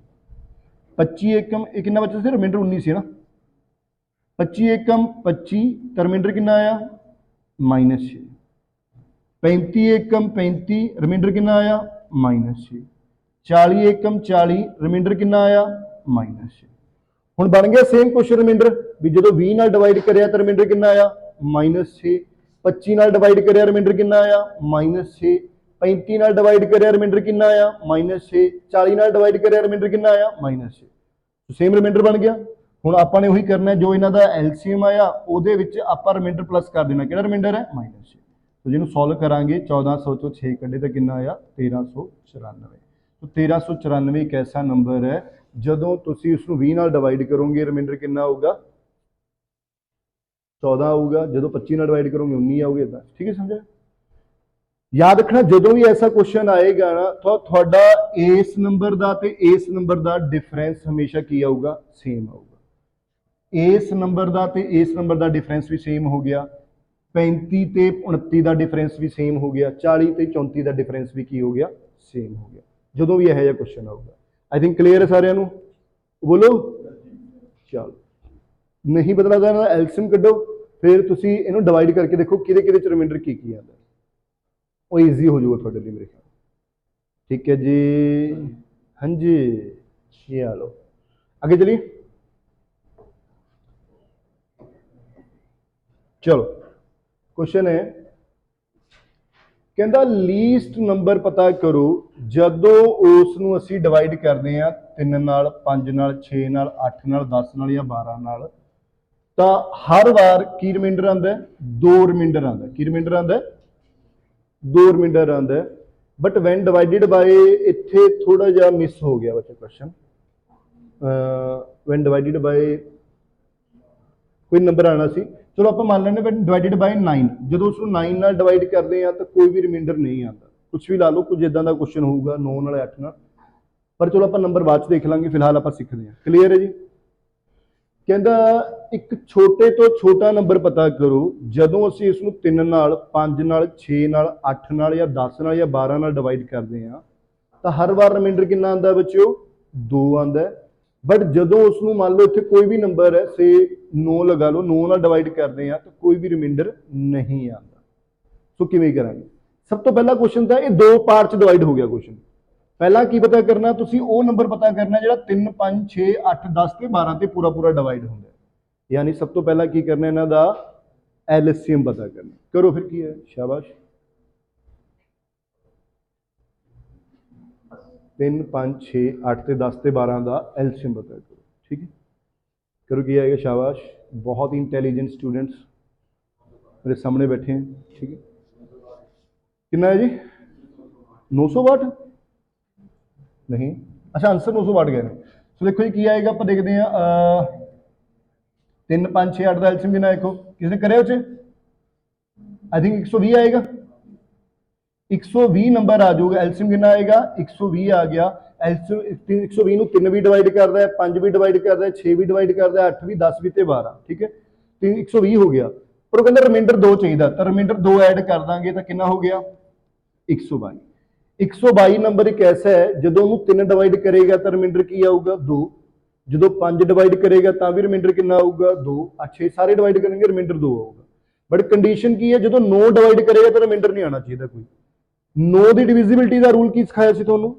25 एकम ये कितना बचा सी रिमाइंडर 19 है ना, 25 एकम 25 तो रिमाइंडर कितना आया -6, 35 एकम 35 रिमाइंडर कितना आया -6, 40 एकम 40 रिमाइंडर कितना आया -6। हुण बन गया सेम क्वेश्चन रिमाइंडर भी जो 20 नाल डिवाइड करिया तो रिमाइंडर कितना आया -6, 25 ਨਾਲ ਡਿਵਾਈਡ ਕਰਿਆ ਰਿਮਾਈਂਡਰ ਕਿੰਨਾ ਆਇਆ -6, 35 ਨਾਲ ਡਿਵਾਈਡ ਕਰਿਆ ਰਿਮਾਈਂਡਰ ਕਿੰਨਾ ਆਇਆ -6, 40 ਨਾਲ ਡਿਵਾਈਡ ਕਰਿਆ ਰਿਮਾਈਂਡਰ ਕਿੰਨਾ ਆਇਆ -6। ਸੇਮ ਰਿਮਾਈਂਡਰ ਬਣ ਗਿਆ। ਹੁਣ ਆਪਾਂ ਨੇ ਉਹੀ ਕਰਨਾ ਜੋ ਇਹਨਾਂ ਦਾ ਐਲਸੀਐਮ ਆਇਆ ਉਹਦੇ ਵਿੱਚ ਆਪਾਂ ਰਿਮਾਈਂਡਰ ਪਲੱਸ ਕਰ ਦੇਣਾ। ਕਿਹੜਾ ਰਿਮਾਈਂਡਰ ਹੈ -6। तो ਜਿਹਨੂੰ ਸੋਲਵ ਕਰਾਂਗੇ 1400 ਚੋਂ 6 ਕੱਢੇ ਤਾਂ ਕਿੰਨਾ ਆਇਆ 1394। तो 1394 ਇੱਕ ਐਸਾ ਨੰਬਰ ਹੈ ਜਦੋਂ ਤੁਸੀਂ ਉਸ ਨੂੰ 20 ਨਾਲ ਡਿਵਾਈਡ ਕਰੋਗੇ ਰਿਮਾਈਂਡਰ ਕਿੰਨਾ ਆਊਗਾ 14 ਆਊਗਾ। ਜਦੋਂ 25 ਨਾਲ ਡਿਵਾਈਡ ਕਰੋਗੇ 19 ਆਊਗਾ। ਇਦਾਂ ਠੀਕ ਹੈ ਸਮਝਿਆ। याद रखना जो भी ऐसा क्वेश्चन आएगा ना तो थोड़ा इस नंबर का ते इस नंबर का डिफरेंस हमेशा की आऊगा सेम आऊगा। इस नंबर का ते इस नंबर का डिफरेंस भी सेम हो गया, 35 ते 29 का डिफरेंस भी सेम हो गया, 40 ते 34 का डिफरेंस भी की हो गया सेम हो गया जो भी यह क्वेश्चन आऊगा। आई थिंक क्लीयर है सारे नू बोलो। चलो नहीं पता लगता एलसीएम कड्डो फिर तुसी इहनू डिवाइड करके देखो किहदे किहदे च रिमाइंडर की आता वो ईजी हो जाऊगा थोड़े लिए मेरे ख्याल। ठीक है जी हाँ जी चलो आगे चलिए। चलो क्वेश्चन है कहता लीस्ट नंबर पता करो जदों उस नूं असीं डिवाइड करते हैं 3 नाल 5 नाल 6 नाल 8 नाल 10 नाल या 12 नाल तो हर बार की रिमाइंडर आंदा है 2 रिमाइंडर आंदा है। की रिमाइंडर आंदा है 2 रिमाइंडर आंदा है। बट वैन डिवाइडेड बाय इत्थे थोड़ा जा मिस हो गया बच्चे क्वेश्चन। वैन डिवाइडेड बाय कोई नंबर आना सी चलो आप मान लेंगे वैन डिवाइडेड बाय 9 जो उसको 9 नाल डिवाइड करते हैं तो कोई भी रिमाइंडर नहीं आता। कुछ भी ला लो कुछ इदा का क्वेश्चन होगा 9 नाल 8 नाल पर चलो आप नंबर बाद देख लांगे फिलहाल आप सीखते हैं। क्लीयर है जी। कहता एक छोटे तो छोटा नंबर पता करो जदों असीं इसनूं 3 नाल 5 नाल 6 नाल 8 नाल या 10 नाल या 12 नाल डिवाइड करते हैं तो हर बार रिमाइंडर कितना आंदा बच्चों 2 आंदा है। बट जदों उसनूं मान लो इत्थे कोई भी नंबर है से 9 लगा लो 9 नाल डिवाइड करते हैं तो कोई भी रिमाइंडर नहीं आता। सो किवें करांगे। सब तो पहला क्वेश्चन था ये 2 पार्ट च डिवाइड हो गया क्वेश्चन। पहला की पता करना तुसी वो नंबर पता करना जो 3 5 6 8 10 ते 12 ते पूरा पूरा डिवाइड होंदा है। यानी सब तो पहला की करना इन्हां दा एलसीएम पता करना। करो फिर की है शाबाश 3 5 6 8 ते 10 ते 12 का एलसीएम पता करो। ठीक है करो की आएगा शाबाश। बहुत ही इंटैलीजेंट स्टूडेंट्स मेरे सामने बैठे हैं। ठीक है कितना है जी 962 नहीं अच्छा आंसर 962 गए। सो देखो जी की आएगा आप देखते हैं 3 5 6 8 का एलसीएम कितना देखो किसने करे उसे आई थिंक 120 आएगा। 120 नंबर आ जाऊगा एलसीएम कितना आएगा 120 आ गया। एलसीएम 120 ਨੂੰ 3 भी डिवाइड करता है 5 भी डिवाइड करता है 6 भी डिवाइड करता है 8 भी 10 भी ते 12। ठीक है तो 120 हो गया पर कहता रिमाइंडर 2 चाहिए तो रिमाइंडर 2 ऐड कर देंगे तो कितना हो गया 122। 122 नंबर एक ऐसा है जो 3 डिवाइड करेगा तो रिमाइंडर की आऊगा 2। जो 5 डिवाइड करेगा तो भी रिमाइंडर कितना आऊगा 2। 6 सारे डिवाइड करेंगे रिमाइंडर 2 आऊगा। बट कंडीशन की है जो 9 डिवाइड करेगा तो रिमाइंडर नहीं आना चाहिए कोई। 9 की डिविजिबिलिटी का रूल की सिखाया सी तुहानूं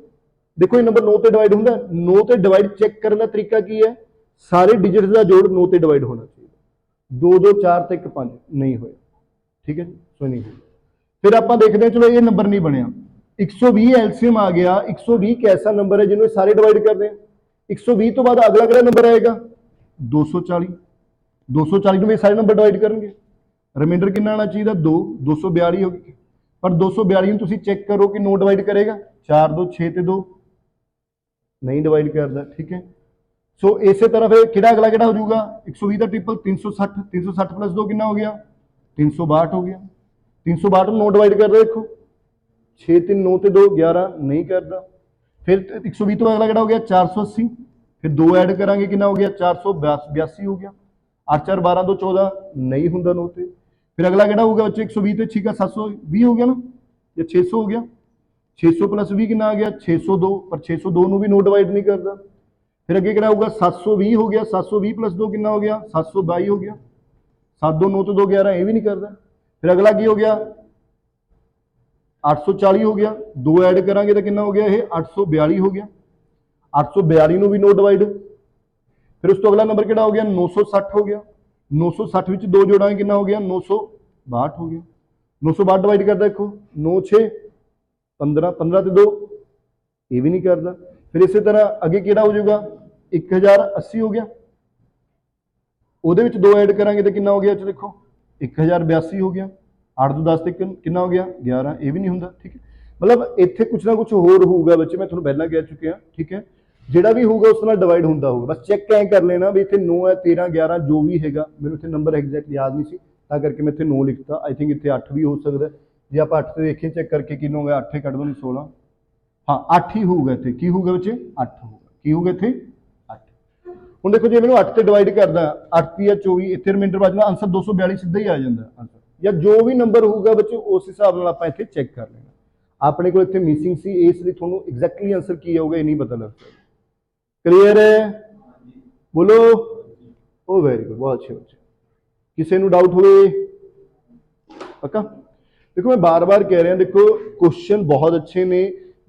देखो ये नंबर 9 से डिवाइड होंदा 9 से डिवाइड चेक करने का तरीका की है सारे डिजिट्स का जोड़ 9 से डिवाइड होना चाहिए। 2 2 4 ते 1 5 नहीं होया। ठीक है सो नहीं होया। फिर आप देखते हैं चलो ये नंबर नहीं बनया 120 एलसीएम आ गया। 120 कैसा नंबर है जिन्होंने सारे डिवाइड कर दें 120 तो बाद अगला किहड़ा नंबर आएगा 240। 240 में सारे नंबर डिवाइड करेंगे रिमाइंडर कितना आना चाहिए 2 242 हो गई। पर 242 तुसी चेक करो कि 9 डिवाइड करेगा 4 2 6 ते 2 नहीं डिवाइड करता। ठीक है सो इस तरह फिर किहड़ा अगला किहड़ा हो जाऊगा 120 का ट्रिपल 360 360 प्लस 2 कितना हो गया 362 हो गया। 362 9 डिवाइड कर दो देखो 6 3 9 ते 2 11 नहीं करता। फिर 120 तो अगला किहड़ा हो गया 480 फिर 2 ऐड करांगे कितना हो गया 482 हो गया। 8 4 12 2 14 नहीं होंदा 9 ते। फिर अगला किहड़ा होगा बच्चे 120 ते 6 का 720 हो गया ना या 600 हो गया 600 प्लस 20 कितना आ गया 602 पर 602 ਨੂੰ भी 9 डिवाइड नहीं करता। फिर अगे किहड़ा होगा 720 हो गया 720 प्लस 2 कितना हो गया 722 हो गया 7 2 9 तो 2 11 ये भी नहीं करता। फिर अगला की हो गया 840 हो गया 2 ऐड करांगे तो कितना हो गया ये 842 हो गया। 842 ਨੂੰ भी 9 डिवाइड। फिर उस तो अगला नंबर किहड़ा हो गया 960 हो गया 960 ਵਿੱਚ 2 जोड़ांगे कितना हो गया 962 हो गया। 962 डिवाइड करता देखो 9 6 15 15 ते 2 ये भी नहीं करता। फिर इसी तरह अगे किहड़ा हो जाऊगा 1080 हो गया, ਉਹਦੇ ਵਿੱਚ 2 ऐड करांगे तो कितना हो गया, देखो 1082 हो गया, 8 ਤੋਂ 10 ਤੇ कितना हो गया 11, ये भी नहीं ਹੁੰਦਾ। ठीक है, मतलब ਇੱਥੇ कुछ ना कुछ होर ਹੋਊਗਾ ਬੱਚੇ, मैं ਤੁਹਾਨੂੰ ਪਹਿਲਾਂ ਕਹਿ ਚੁੱਕਿਆ। ठीक है, ਜਿਹੜਾ ਵੀ ਹੋਊਗਾ ਉਸ ਨਾਲ ਡਿਵਾਈਡ ਹੁੰਦਾ ਹੋਊਗਾ, ਬਸ ਚੈੱਕ ਐਂ ਕਰ ਲੈਣਾ ਵੀ ਇੱਥੇ 9 ਹੈ 13 11 ਜੋ ਵੀ ਹੈਗਾ, ਮੈਨੂੰ ਇੱਥੇ ਨੰਬਰ ਐਗਜ਼ੈਕਟ ਯਾਦ ਨਹੀਂ ਸੀ ਤਾਂ ਕਰਕੇ ਮੈਂ ਇੱਥੇ 9 ਲਿਖਤਾ। ਆਈ ਥਿੰਕ ਇੱਥੇ 8 ਵੀ ਹੋ ਸਕਦਾ, ਜੇ ਆਪਾਂ 8 ਤੇ ਦੇਖੀਏ ਚੈੱਕ ਕਰਕੇ ਕਿੰਨਾ ਹੋ ਗਿਆ, 8 ਕੱਢ ਦੋ 16, हाँ 8 ही होगा ਇੱਥੇ। ਕੀ ਹੋਊਗਾ ਬੱਚੇ 8 ਹੋਊਗਾ, ਕੀ ਹੋਊਗਾ ਇੱਥੇ 8। ਹੁਣ ਦੇਖੋ ਜੇ ਮੈਨੂੰ 8 ਤੇ ਡਿਵਾਈਡ ਕਰਦਾ 8 ਜਾਂ 24, ਇੱਥੇ ਰਿਮਾਈਂਡਰ ਬਚਦਾ, ਆਨਸਰ 242 ਸਿੱਧਾ ਹੀ ਆ ਜਾਂਦਾ ਆਨਸਰ, ਜਾਂ ਜੋ ਵੀ ਨੰਬਰ ਹੋਊਗਾ ਬੱਚੇ ਉਸ ਹਿਸਾਬ ਨਾਲ ਆਪਾਂ ਇੱਥੇ ਚੈੱਕ ਕਰ ਲੈਣਾ। ਆਪਣੇ ਕੋਲ ਇੱਥੇ ਮਿਸਿੰਗ ਸੀ, ਇਸ ਲਈ ਤੁਹਾਨੂੰ ਐਗਜ਼ੈਕਟਲੀ ਆਨਸਰ ਕੀ ਆਊਗਾ ਇਹ ਨਹੀਂ ਪਤਾ ਲੱਗ ਸਕਦਾ। क्लियर है, बोलो ओ वेरी गुड, बहुत अच्छे बच्चे। किसी को डाउट हुए पक्का? देखो मैं बार बार कह रहा, देखो क्वेश्चन बहुत अच्छे ने,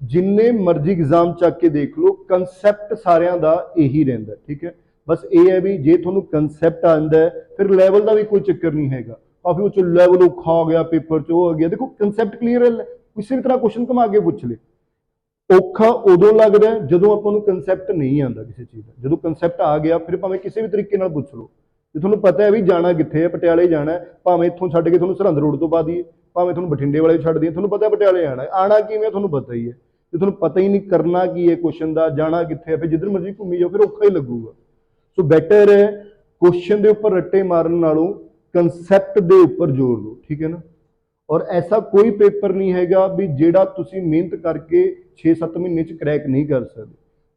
जिन्ने मर्जी एग्जाम चक के देख लो, कंसैप्ट सारिਆਂ ਦਾ यही रहता। ठीक है, बस ये है भी जे ਤੁਹਾਨੂੰ कंसैप्ट आंदा है फिर लैवल का भी कोई चक्कर नहीं है। काफी उच्च लैवल औखा हो गया, पेपर च हो गया, देखो कंसैप्ट क्लीयर है, किसी भी तरह क्वेश्चन घुमा के पूछ ले। ਔਖਾ ਉਦੋਂ ਲੱਗਦਾ ਜਦੋਂ ਆਪਾਂ ਨੂੰ ਕਨਸੈਪਟ ਨਹੀਂ ਆਉਂਦਾ ਕਿਸੇ ਚੀਜ਼ ਦਾ। ਜਦੋਂ ਕਨਸੈਪਟ ਆ ਗਿਆ ਫਿਰ ਭਾਵੇਂ ਕਿਸੇ ਵੀ ਤਰੀਕੇ ਨਾਲ ਪੁੱਛ ਲਓ, ਜੇ ਤੁਹਾਨੂੰ ਪਤਾ ਹੈ ਵੀ ਜਾਣਾ ਕਿੱਥੇ ਹੈ, ਪਟਿਆਲੇ ਜਾਣਾ, ਭਾਵੇਂ ਇੱਥੋਂ ਛੱਡ ਕੇ ਤੁਹਾਨੂੰ ਸਰਹੰਦ ਰੋਡ ਤੋਂ ਪਾ ਦਈਏ, ਭਾਵੇਂ ਤੁਹਾਨੂੰ ਬਠਿੰਡੇ ਵਾਲੇ ਛੱਡ ਦਈਏ, ਤੁਹਾਨੂੰ ਪਤਾ ਪਟਿਆਲੇ ਆਣਾ ਕਿਵੇਂ ਤੁਹਾਨੂੰ ਪਤਾ ਹੀ ਹੈ। ਜੇ ਤੁਹਾਨੂੰ ਪਤਾ ਹੀ ਨਹੀਂ ਕਰਨਾ ਕੀ ਹੈ ਕੁਐਸਚਨ ਦਾ, ਜਾਣਾ ਕਿੱਥੇ ਹੈ, ਫਿਰ ਜਿੱਧਰ ਮਰਜ਼ੀ ਘੁੰਮੀ ਜਾਓ ਫਿਰ ਔਖਾ ਹੀ ਲੱਗੂਗਾ। ਸੋ ਬੈਟਰ ਹੈ ਕੁਐਸਚਨ ਦੇ ਉੱਪਰ ਰੱਟੇ ਮਾਰਨ ਨਾਲੋਂ ਕਨਸੈਪਟ ਦੇ ਉੱਪਰ ਜ਼ੋਰ ਦਿਓ। ਠੀਕ ਹੈ ਨਾ, और ऐसा कोई पेपर नहीं हैगा भी जेड़ा तुसी मेहनत करके 6-7 महीने च क्रैक नहीं कर सकते।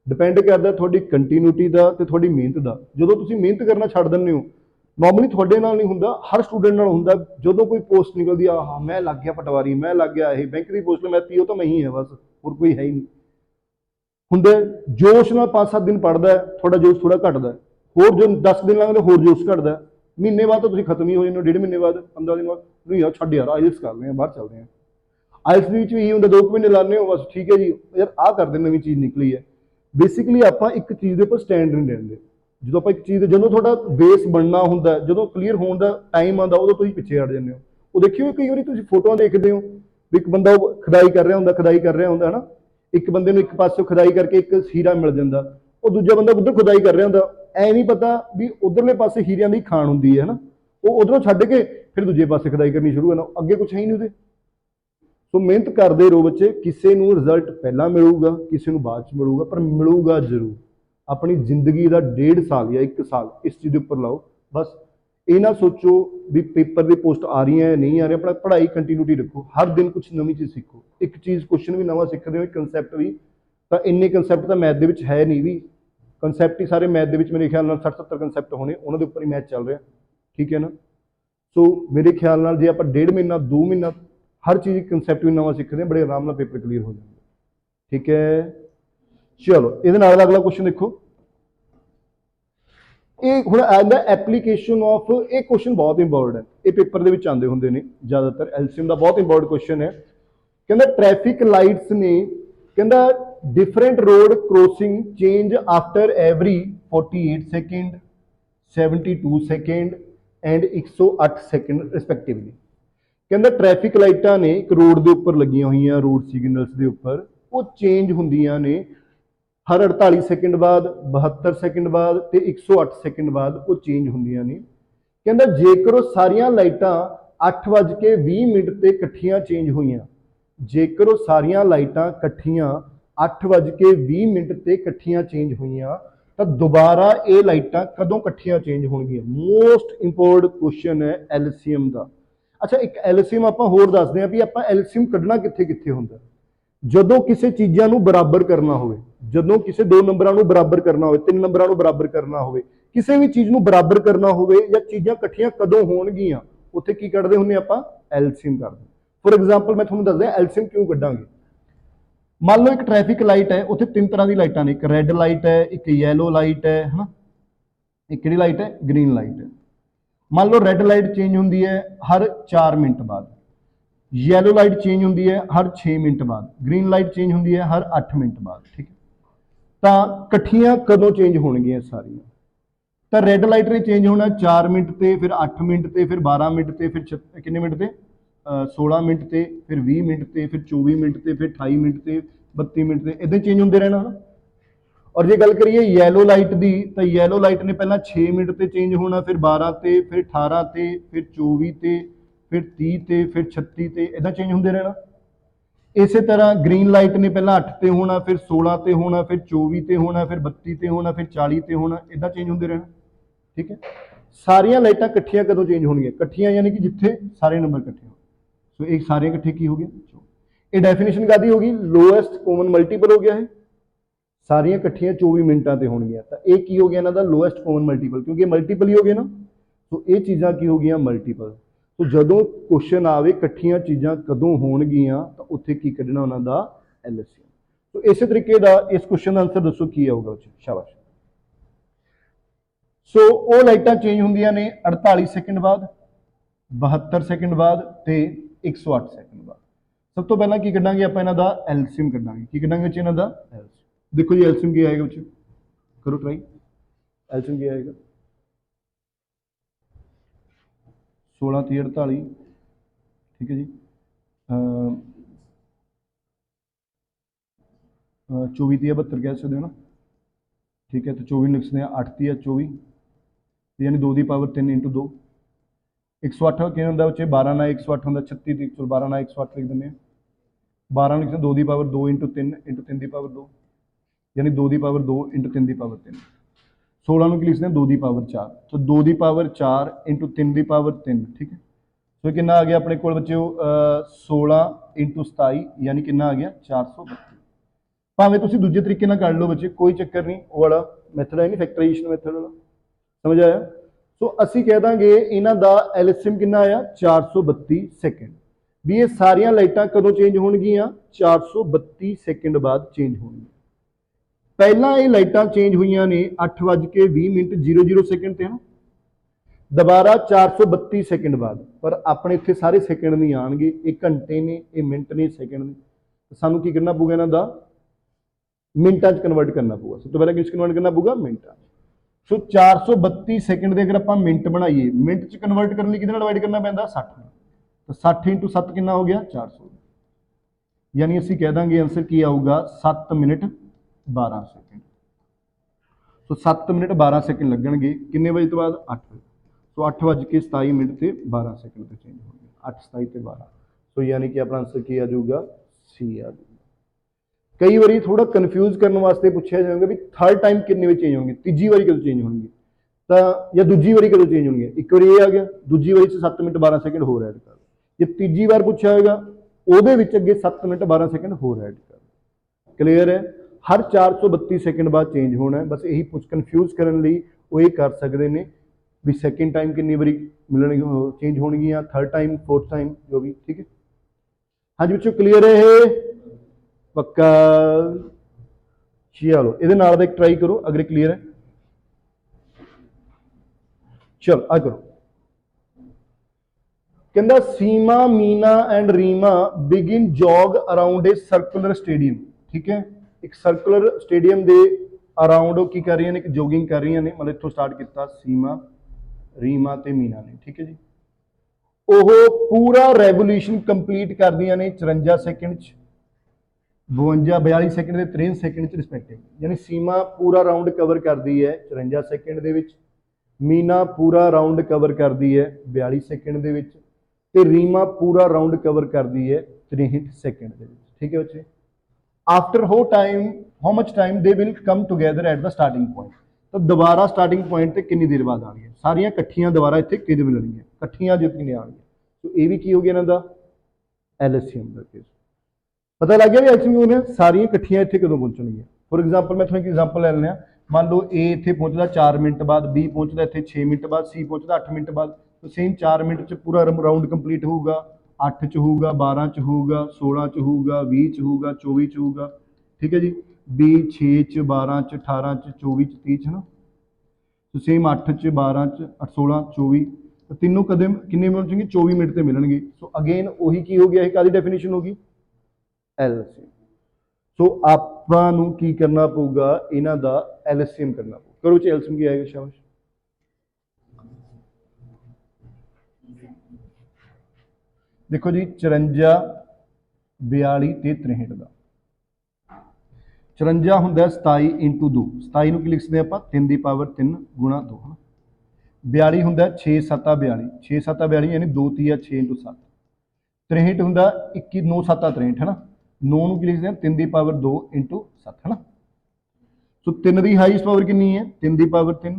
डिपेंड करता थोड़ी कंटीन्यूटी का ते थोड़ी मेहनत का। जो तुसी मेहनत करना छड्ड दिंदे हो, नॉर्मली थोड़े नाल नहीं हुंदा, हर स्टूडेंट नाल हुंदा। जो कोई पोस्ट निकलती है, हाँ मैं लग गया पटवारी, मैं लग गया ये बैंक की पोस्ट मैं पीओ तो मैं ही है, बस और कोई है ही नहीं हुंदे। जोश नाल 5-7 दिन पढ़दा है, थोड़ा जोश थोड़ा घटदा है, होर जो 10 दिन लंघदे होर जोश घटदा है, महीने बाद तो खत्म ही हो जाते, 1.5 महीने बाद 15 दिन बाद नहीं यार छड्ड यार आइल्स कर रहे हैं, बाहर चलते हैं। आइल्स भी यही होंगे 2 महीने लाने हो बस, ठीक है जी यार आ करते नवी चीज़ निकली है। बेसिकली आप एक चीज़ के उपर स्टैंड नहीं लेंगे। जो आप एक चीज़ जो थोड़ा बेस बनना होंगे, जो क्लीयर होने का टाइम आता उदों तुसीं पिछे हट जाते हो। वो देखियो कई बार तुसीं फोटोआं देखते हो भी एक बंदा खुदाई कर रहा होंगे, खुदाई कर रहा होंगे है ना, एक बंदे नूं एक पासों खुदाई करके एक हीरा मिल जाता, वो दूजा बंदा उधर खुदाई कर रहा होंगे, ऐ नहीं पता भी उधरले पासे हीरियां दी खान होंदी है ना, वो उधरों छड्ड के फिर दूजे पासे खुदाई करनी शुरू करना, अगे कुछ है ही नहीं उहदे। सो मेहनत करते रहो बच्चे, किसी नूं रिजल्ट पहला मिलूगा, किसी नूं बाद च मिलूगा, पर मिलूगा जरूर। अपनी जिंदगी का 1.5 साल या 1 साल इस चीज़ के उपर लाओ। बस ये ना सोचो भी पेपर की पोस्ट आ रही है नहीं आ रही, अपना पढ़ाई कंटीन्यूटी रखो, हर दिन कुछ नवी चीज़ सीखो। एक चीज़ क्वेश्चन भी नवा सीखते हो, कंसैप्ट भी, तो इन्ने कंसैप्ट तो मैथ के है नहीं, भी कंसैप्ट ही सारे मैथ के मेरे ख्याल 60-70 कंसैप्ट होने, उन्होंने उपर ही मैथ चल रहा। ठीक है ना, सो मेरे ख्याल नाल जे आप 1.5 महीना 2 महीना हर चीज़ कंसैप्ट भी नवा सीखते हैं, बड़े आराम नाल पेपर क्लीयर हो जाएंगे। ठीक है, चलो ये अगला क्वेश्चन देखो, ये हुण आंदा एप्लीकेशन ऑफ, ये क्वेश्चन बहुत इंपॉर्टेंट है, ये पेपर दे विच आंदे हुंदे ने ज़्यादातर, एलसीएम का बहुत इंपॉर्टेंट क्वेश्चन है। कहंदा ट्रैफिक लाइट्स ने कहंदा different road crossing change after every 48 second, 72 second and 108 second respectively. कहंदा ट्रैफिक लाइटां ने एक रोड के उपर लगियां हुई, रोड सिग्नल्स के उपर, वो चेंज हुंदियां ने हर 48 सेकेंड बाद, 72 सेकेंड बाद ते 108 सेकेंड बाद वो चेंज हुंदियां ने। कहंदा जेकर सारियां लाइटां 8:20 ते इकट्ठियां चेंज हुईयां, जेकर सारियां लाइटां इकट्ठियां 8:20 ते इकट्ठियां चेंज हुईयां, तो दोबारा ये लाइटां कदों इकट्ठियां चेंज होणगियां। मोस्ट इंपोर्टेंट क्वेश्चन है एलसीएम का। अच्छा एक एलसीएम आपां होर दसदे हां भी आपां एलसीएम कढना कित्थे कित्थे हुंदा, जदों किसी चीज़ां नूं बराबर करना होवे, जदों किसी 2 नंबरां नूं बराबर करना होवे, 3 नंबरां नूं बराबर करना होवे, किसी भी चीज़ नूं बराबर करना होवे या चीज़ां इकट्ठियां कदों होणगियां, उत्थे की कढदे हुंदे आपां एलसीएम कढदे। फॉर एग्जाम्पल मैं तुहानूं दसदा एलसीएम क्यों कढांगे। मान लो एक ट्रैफिक लाइट है, उत्थे 3 तरह की लाइटां ने, एक रैड लाइट है, एक येलो लाइट है ना, एक किहड़ी लाइट है, ग्रीन लाइट है। मान लो रैड लाइट चेंज होंदी है हर 4 मिनट बाद, येलो लाइट चेंज होंदी है हर 6 मिनट बाद, ग्रीन लाइट चेंज होंदी है हर 8 मिनट बाद। ठीक है, तो इकट्ठियां कदों चेंज होणगियां सारियां, तो रैड लाइट ने चेंज होना 4 मिनट ते, फिर 8 मिनट ते, फिर 12 मिनट ते, फिर कितने मिनट ते 16 ਮਿੰਟ ਤੇ, ਫਿਰ 20 ਮਿੰਟ ਤੇ, ਫਿਰ 24 ਮਿੰਟ ਤੇ, ਫਿਰ 28 ਮਿੰਟ ਤੇ, 32 ਮਿੰਟ ਤੇ, ਇਦਾਂ ਚੇਂਜ ਹੁੰਦੇ ਰਹਿਣਾ ਨਾ। ਔਰ ਜੇ ਗੱਲ ਕਰੀਏ ਯੈਲੋ ਲਾਈਟ ਦੀ, ਤਾਂ ਯੈਲੋ ਲਾਈਟ ਨੇ ਪਹਿਲਾਂ 6 ਮਿੰਟ ਤੇ ਚੇਂਜ ਹੋਣਾ, ਫਿਰ 12 ਤੇ, ਫਿਰ 18 ਤੇ, ਫਿਰ 24 ਤੇ, ਫਿਰ 30 ਤੇ, ਫਿਰ 36 ਤੇ, ਇਦਾਂ ਚੇਂਜ ਹੁੰਦੇ ਰਹਿਣਾ। ਇਸੇ ਤਰ੍ਹਾਂ ਗ੍ਰੀਨ ਲਾਈਟ ਨੇ ਪਹਿਲਾਂ 8 ਤੇ ਹੋਣਾ, ਫਿਰ 16 ਤੇ ਹੋਣਾ, ਫਿਰ 24 ਤੇ ਹੋਣਾ, ਫਿਰ 32 ਤੇ ਹੋਣਾ, ਫਿਰ 40 ਤੇ ਹੋਣਾ, ਇਦਾਂ ਚੇਂਜ ਹੁੰਦੇ ਰਹਿਣਾ। ਠੀਕ ਹੈ। ਸਾਰੀਆਂ ਲਾਈਟਾਂ ਇਕੱਠੀਆਂ ਕਦੋਂ ਚੇਂਜ ਹੋਣਗੀਆਂ? ਇਕੱਠੀਆਂ ਯਾਨੀ ਕਿ ਜਿੱਥੇ ਸਾਰੇ ਨੰਬਰ ਇਕੱਠੇ ਹੋਣ। ਸੋ ਇਹ ਸਾਰੇ ਇਕੱਠੇ ਕੀ ਹੋ ਗਿਆ? ਇਹ ਡੈਫੀਨੇਸ਼ਨ ਕਾਹਦੀ ਹੋ ਗਈ? ਲੋਐਸਟ ਕਾਮਨ ਮਲਟੀਪਲ ਹੋ ਗਿਆ ਹੈ। ਸਾਰੀਆਂ ਇਕੱਠੀਆਂ 24 ਮਿੰਟਾਂ ਤੇ ਹੋਣਗੀਆਂ, ਤਾਂ ਇਹ ਕੀ ਹੋ ਗਿਆ ਇਹਨਾਂ ਦਾ? ਲੋਐਸਟ ਕਾਮਨ ਮਲਟੀਪਲ, ਕਿਉਂਕਿ ਇਹ ਮਲਟੀਪਲ ਹੀ ਹੋ ਗਏ ਨਾ। ਸੋ ਇਹ ਚੀਜ਼ਾਂ ਕੀ ਹੋ ਗਈਆਂ? ਮਲਟੀਪਲ। ਸੋ ਜਦੋਂ ਕੁਐਸਚਨ ਆਵੇ ਇਕੱਠੀਆਂ ਚੀਜ਼ਾਂ ਕਦੋਂ ਹੋਣਗੀਆਂ, ਤਾਂ ਉੱਥੇ ਕੀ ਕੱਢਣਾ ਉਹਨਾਂ ਦਾ? ਐਲਸੀਐਮ। ਸੋ ਇਸੇ ਤਰੀਕੇ ਦਾ ਇਸ ਕੁਐਸਚਨ ਦਾ ਆਨਸਰ ਦੱਸੋ ਕੀ ਆਊਗਾ ਉੱਚ? ਸ਼ਾਬਾਸ਼। ਸੋ ਉਹ ਲਾਈਟਾਂ ਚੇਂਜ ਹੁੰਦੀਆਂ ਨੇ 48 ਸੈਕਿੰਡ ਬਾਅਦ, 72 ਸੈਕਿੰਡ ਬਾਅਦ ਤੇ 108 ਸੈਕਿੰਡ ਬਾਅਦ। ਸਭ ਤੋਂ ਪਹਿਲਾਂ ਕੀ ਕੱਢਾਂਗੇ ਆਪਾਂ? ਇਹਨਾਂ ਦਾ ਐਲਸੀਐਮ ਕੱਢਾਂਗੇ। ਕੀ ਕੱਢਾਂਗੇ ਉੱਚ? ਇਹਨਾਂ ਦਾ ਐਲਸੀਐਮ। ਦੇਖੋ ਜੀ ਐਲਸੀਐਮ ਕੀ ਆਏਗਾ ਉੱਚ? ਕਰੋ ਟਰਾਈ। ਐਲਸੀਐਮ ਕੀ ਆਏਗਾ? 16 30 48, ਠੀਕ ਹੈ ਜੀ। 24 30 72 ਕਹਿ ਸਕਦੇ ਹੋ ਨਾ, ਠੀਕ ਹੈ। तो 24 लिखते हैं, 8 30 24, यानी 2 की पावर 3 इंटू 2, 108 क्या होंगे बच्चे? 12 ना 108 होंगे 36, तो 12 ना 108 लिख देंगे। 12 लिखते हैं 2 की पावर 2 इंटू 3 की पावर 2, यानी 2 की पावर 2 इंटू 3 की पावर 3। 16 को लिखते हैं 2 की पावर 4, तो 2 की पावर 4 इंटू 3 की पावर 3, ठीक है। तो कितना आ गया अपने को बच्चे? 16 इंटू 27, यानी कितना आ गया? 432। भावें तुम दूजे तरीके ਨਾਲ कर लो बच्चे, कोई चक्कर नहीं। वो वाला मैथड है नहीं, फैक्टराइजेशन मैथड वाला, समझ आया। सो ਅਸੀਂ ਕਹਿ ਦਾਂਗੇ ਇਹਨਾਂ ਦਾ ਐਲਸੀਐਮ ਕਿੰਨਾ ਆਇਆ? 432 ਸੈਕਿੰਡ। ਵੀ ਇਹ ਸਾਰੀਆਂ ਲਾਈਟਾਂ ਕਦੋਂ ਚੇਂਜ ਹੋਣਗੀਆਂ? 432 ਸੈਕਿੰਡ ਬਾਅਦ ਚੇਂਜ ਹੋਣਗੀਆਂ। ਪਹਿਲਾਂ ਇਹ ਲਾਈਟਾਂ ਚੇਂਜ ਹੋਈਆਂ ਨੇ 8:20 ਸੈਕਿੰਡ ਤੇ ਨਾ, ਦੁਬਾਰਾ 432 ਸੈਕਿੰਡ ਬਾਅਦ। ਪਰ ਆਪਣੇ ਇੱਥੇ ਸਾਰੇ ਸੈਕਿੰਡ ਨਹੀਂ ਆਣਗੇ, ਇਹ ਘੰਟੇ ਨੇ, ਇਹ ਮਿੰਟ ਨੇ, ਸੈਕਿੰਡ ਨੇ। ਸਾਨੂੰ ਕੀ ਕਰਨਾ ਪਊਗਾ? ਇਹਨਾਂ ਦਾ ਮਿੰਟਾਂ 'ਚ ਕਨਵਰਟ ਕਰਨਾ ਪਊਗਾ। ਸਭ ਤੋਂ ਪਹਿਲਾਂ ਕਿਸ ਕਨਵਰਟ ਕਰਨਾ ਪਊਗਾ? ਮਿੰਟਾਂ। ਸੋ 432 ਸੈਕਿੰਡ ਦੇ ਅਗਰ ਆਪਾਂ ਮਿੰਟ ਬਣਾਈਏ, ਮਿੰਟ 'ਚ ਕਨਵਰਟ ਕਰਨ ਲਈ ਕਿਹਦੇ ਨਾਲ ਡਿਵਾਈਡ ਕਰਨਾ ਪੈਂਦਾ? 60 ਨਾਲ। ਤਾਂ 60 ਇੰਟੂ 7 ਕਿੰਨਾ ਹੋ ਗਿਆ? 400। ਯਾਨੀ ਅਸੀਂ ਕਹਿ ਦਾਂਗੇ ਆਨਸਰ ਕੀ ਆਊਗਾ? 7 ਮਿੰਟ 12 ਸੈਕਿੰਡ। ਸੋ 7 ਮਿੰਟ 12 ਸੈਕਿੰਡ ਲੱਗਣਗੇ ਕਿੰਨੇ ਵਜੇ ਤੋਂ ਬਾਅਦ? 8 ਵਜੇ। ਸੋ 8:27 ਮਿੰਟ ਤੇ 12 ਸੈਕਿੰਡ ਤੇ ਚੇਂਜ ਹੋਣਗੇ। 8 27 ਤੇ 12। ਸੋ ਯਾਨੀ ਕਿ ਆਪਣਾ ਆਨਸਰ ਕੀ ਆ ਜਾਊਗਾ? ਸੀ ਆ ਜਾਊਗਾ। ਕਈ ਵਾਰੀ ਥੋੜਾ ਕਨਫਿਊਜ਼ ਕਰਨ ਵਾਸਤੇ ਪੁੱਛਿਆ ਜਾਊਗਾ ਵੀ ਥਰਡ ਟਾਈਮ ਕਿੰਨੇ ਵਜੇ ਚੇਂਜ ਹੋਣਗੇ, ਤੀਜੀ ਵਾਰੀ ਕਦੋਂ ਚੇਂਜ ਹੋਣਗੇ, ਤਾਂ ਜਾਂ ਦੂਜੀ ਵਾਰੀ ਕਦੋਂ ਚੇਂਜ ਹੋਣਗੇ। ਇੱਕ ਵਾਰੀ ਇਹ ਆ ਗਿਆ, ਦੂਜੀ ਵਾਰੀ 'ਚ 7 ਮਿੰਟ 12 ਸੈਕਿੰਡ ਹੋਰ ਐਡ ਕਰ। ਜੇ ਤੀਜੀ ਵਾਰ ਪੁੱਛਿਆ ਹੋਏਗਾ ਉਹਦੇ ਵਿੱਚ ਅੱਗੇ 7 ਮਿੰਟ 12 ਸੈਕਿੰਡ ਹੋਰ ਐਡ ਕਰ। ਕਲੀਅਰ ਹੈ? ਹਰ 432 ਸੈਕਿੰਡ ਬਾਅਦ ਚੇਂਜ ਹੋਣਾ ਹੈ। ਬਸ ਇਹੀ ਪੁੱਛ ਕਨਫਿਊਜ਼ ਕਰਨ ਲਈ ਉਹ ਇਹ ਕਰ ਸਕਦੇ ਨੇ ਵੀ ਸੈਕਿੰਡ ਟਾਈਮ ਕਿੰਨੀ ਵਾਰੀ ਮਿਲਣਗੇ, ਚੇਂਜ ਹੋਣਗੀਆਂ, ਥਰਡ ਟਾਈਮ, ਫੋਰਥ ਟਾਈਮ, ਜੋ ਵੀ। ਠੀਕ ਹੈ। ਹਾਂਜੀ ਬੱਚੋ, ਕਲੀਅਰ ਹੈ ਇਹ? ਪੱਕਾ? ਚਲੋ ਇਹਦੇ ਨਾਲ ਦਾ ਇੱਕ ਟਰਾਈ ਕਰੋ ਅਗਰ ਕਲੀਅਰ ਹੈ। ਚਲੋ ਆ ਕਰੋ। ਕਹਿੰਦਾ Seema, Meena and Reema begin jog around a circular stadium. ਠੀਕ ਹੈ। ਇੱਕ ਸਰਕੂਲਰ ਸਟੇਡੀਅਮ ਦੇ ਅਰਾਊਂਡ ਉਹ ਕੀ ਕਰ ਰਹੀਆਂ ਨੇ? ਇੱਕ ਜੋਗਿੰਗ ਕਰ ਰਹੀਆਂ ਨੇ। ਮਤਲਬ ਇੱਥੋਂ ਸਟਾਰਟ ਕੀਤਾ ਸੀਮਾ, ਰੀਮਾ ਤੇ ਮੀਨਾ ਨੇ। ਠੀਕ ਹੈ ਜੀ। ਉਹ ਪੂਰਾ ਰੈਵੋਲੂਸ਼ਨ ਕੰਪਲੀਟ ਕਰਦੀਆਂ ਨੇ 54 ਸੈਕਿੰਡ 'ਚ, 52 42 ਸੈਕਿੰਡ ਤੇ 63 ਸੈਕਿੰਡ 'ਚ ਰਿਸਪੈਕਟਿਵ। ਯਾਨੀ ਸੀਮਾ ਪੂਰਾ ਰਾਊਂਡ ਕਵਰ ਕਰਦੀ ਹੈ 54 ਸੈਕਿੰਡ ਦੇ ਵਿੱਚ, ਮੀਨਾ ਪੂਰਾ ਰਾਊਂਡ ਕਵਰ ਕਰਦੀ ਹੈ 42 ਸੈਕਿੰਡ ਦੇ ਵਿੱਚ, ਤੇ ਰੀਮਾ ਪੂਰਾ ਰਾਊਂਡ ਕਵਰ ਕਰਦੀ ਹੈ 63 ਸੈਕਿੰਡ ਦੇ ਵਿੱਚ। ਠੀਕ ਹੈ ਬੱਚੇ। After how much time they will come together at the starting point. ਤਾਂ ਦੁਬਾਰਾ ਸਟਾਰਟਿੰਗ ਪੁਆਇੰਟ ਤੇ ਕਿੰਨੀ ਦੇਰ ਬਾਅਦ ਆਉਣਗੀਆਂ? ਸਾਰੀਆਂ ਇਕੱਠੀਆਂ ਦੁਬਾਰਾ ਇੱਥੇ ਕਿਹਦੇ ਮਿਲਣਗੀਆਂ? ਇਕੱਠੀਆਂ ਜਿੱਤੀਆਂ ਆਉਣਗੀਆਂ। ਸੋ ਇਹ ਵੀ ਕੀ ਹੋ ਗਿਆ ਇਹਨਾਂ ਦਾ? ਐਲਸੀਐਮ ਦਾ ਕੇਸ। ਪਤਾ ਲੱਗ ਗਿਆ ਵੀ ਐਲਸੀਐਮ ਨੇ ਸਾਰੀਆਂ ਇਕੱਠੀਆਂ ਇੱਥੇ ਕਦੋਂ ਪਹੁੰਚਣਗੀਆਂ। ਫੋਰ ਐਗਜ਼ਾਮਪਲ ਮੈਂ ਤੁਹਾਨੂੰ ਇੱਕ ਐਗਜ਼ਾਮਪਲ ਲੈ ਲੈਂਦੇ ਹਾਂ। ਮੰਨ ਲਓ A ਇੱਥੇ ਪਹੁੰਚਦਾ 4 ਮਿੰਟ ਬਾਅਦ, B ਪਹੁੰਚਦਾ ਇੱਥੇ 6 ਮਿੰਟ ਬਾਅਦ, C ਪਹੁੰਚਦਾ 8 ਮਿੰਟ ਬਾਅਦ। ਤਾਂ ਸੇਮ 4 ਮਿੰਟ 'ਚ ਪੂਰਾ ਰਾਊਂਡ ਕੰਪਲੀਟ ਹੋਊਗਾ, 8 'ਚ ਹੋਊਗਾ, 12 'ਚ ਹੋਊਗਾ, 16 'ਚ ਹੋਊਗਾ, 20 'ਚ ਹੋਊਗਾ, 24 'ਚ ਹੋਊਗਾ। ਠੀਕ ਹੈ ਜੀ। B 6 'ਚ, 12 'ਚ, 18 'ਚ, 24 'ਚ, 30 'ਚ ਨਾ। तो सेम 8 च 12 च 16 24, तो तीनों कदम किन्ने पहुंचेंगे? 24 मिनट से मिलणगे। सो अगेन वही की हो गया है, कादी डेफिनेशन होगी? एलसीएम। सो आपां नूं की करना पऊगा? इन्हां दा एलसीएम करना पऊगा। करो जी एलसीएम की आएगा? शाबाश। देखो जी 54 42 ਤੇ 63 ਦਾ 54 ਹੁੰਦਾ 27 × 2 27 ਨੂੰ ਕੀ ਲਿਖ ਸਕਦੇ ਆਪਾਂ 3 ਦੀ ਪਾਵਰ 3 ਗੁਣਾ 2 42 ਹੁੰਦਾ 6 7 42 6 7 42 यानी 2 3 6 × 7 63 ਹੁੰਦਾ 21 9 7 63 है ना 9 ਨੂੰ ਕੀ ਲਿਖਦੇ ਆ 3 ਦੀ ਪਾਵਰ 2 × 7 है ना ਸੋ 3 ਦੀ ਹਾਈਐਸਟ ਪਾਵਰ ਕਿੰਨੀ ਹੈ 3 ਦੀ ਪਾਵਰ 3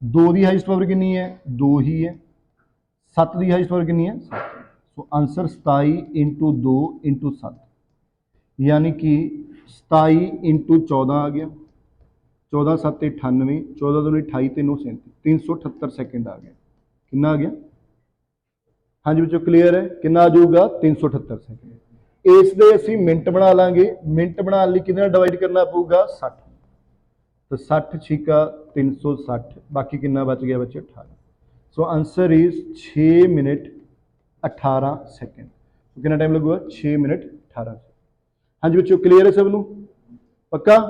2 ਦੀ ਹਾਈਐਸਟ ਪਾਵਰ ਕਿੰਨੀ ਹੈ 2 ਹੀ ਹੈ 7 ਦੀ ਹਾਈਐਸਟ ਪਾਵਰ ਕਿੰਨੀ ਹੈ 7 ਸੋ ਆਨਸਰ 27 × 2 × 7 यानी कि 27 × 14 आ गया 14 7 98 14 2 28 ਤੇ 9 37 378 ਸੈਕਿੰਡ ਆ ਗਿਆ ਕਿੰਨਾ ਆ ਗਿਆ ਹਾਂਜੀ ਬੱਚੋ ਕਲੀਅਰ ਹੈ ਕਿੰਨਾ ਆ ਜਾਊਗਾ 378 ਸੈਕਿੰਡ ਇਸ ਦੇ ਅਸੀਂ ਮਿੰਟ ਬਣਾ ਲਾਂਗੇ ਮਿੰਟ ਬਣਾਉਣ ਲਈ ਕਿਹਦੇ ਨਾਲ ਡਿਵਾਈਡ ਕਰਨਾ ਪਊਗਾ 60 तो 60 छिका 360 बाकी कितना बच गया बच्चे 18 so answer is 6 minute 18 second तो कितना टाइम लगेगा 6 मिनट 18 हाँ जी बच्चों क्लीयर है सब नू पक्का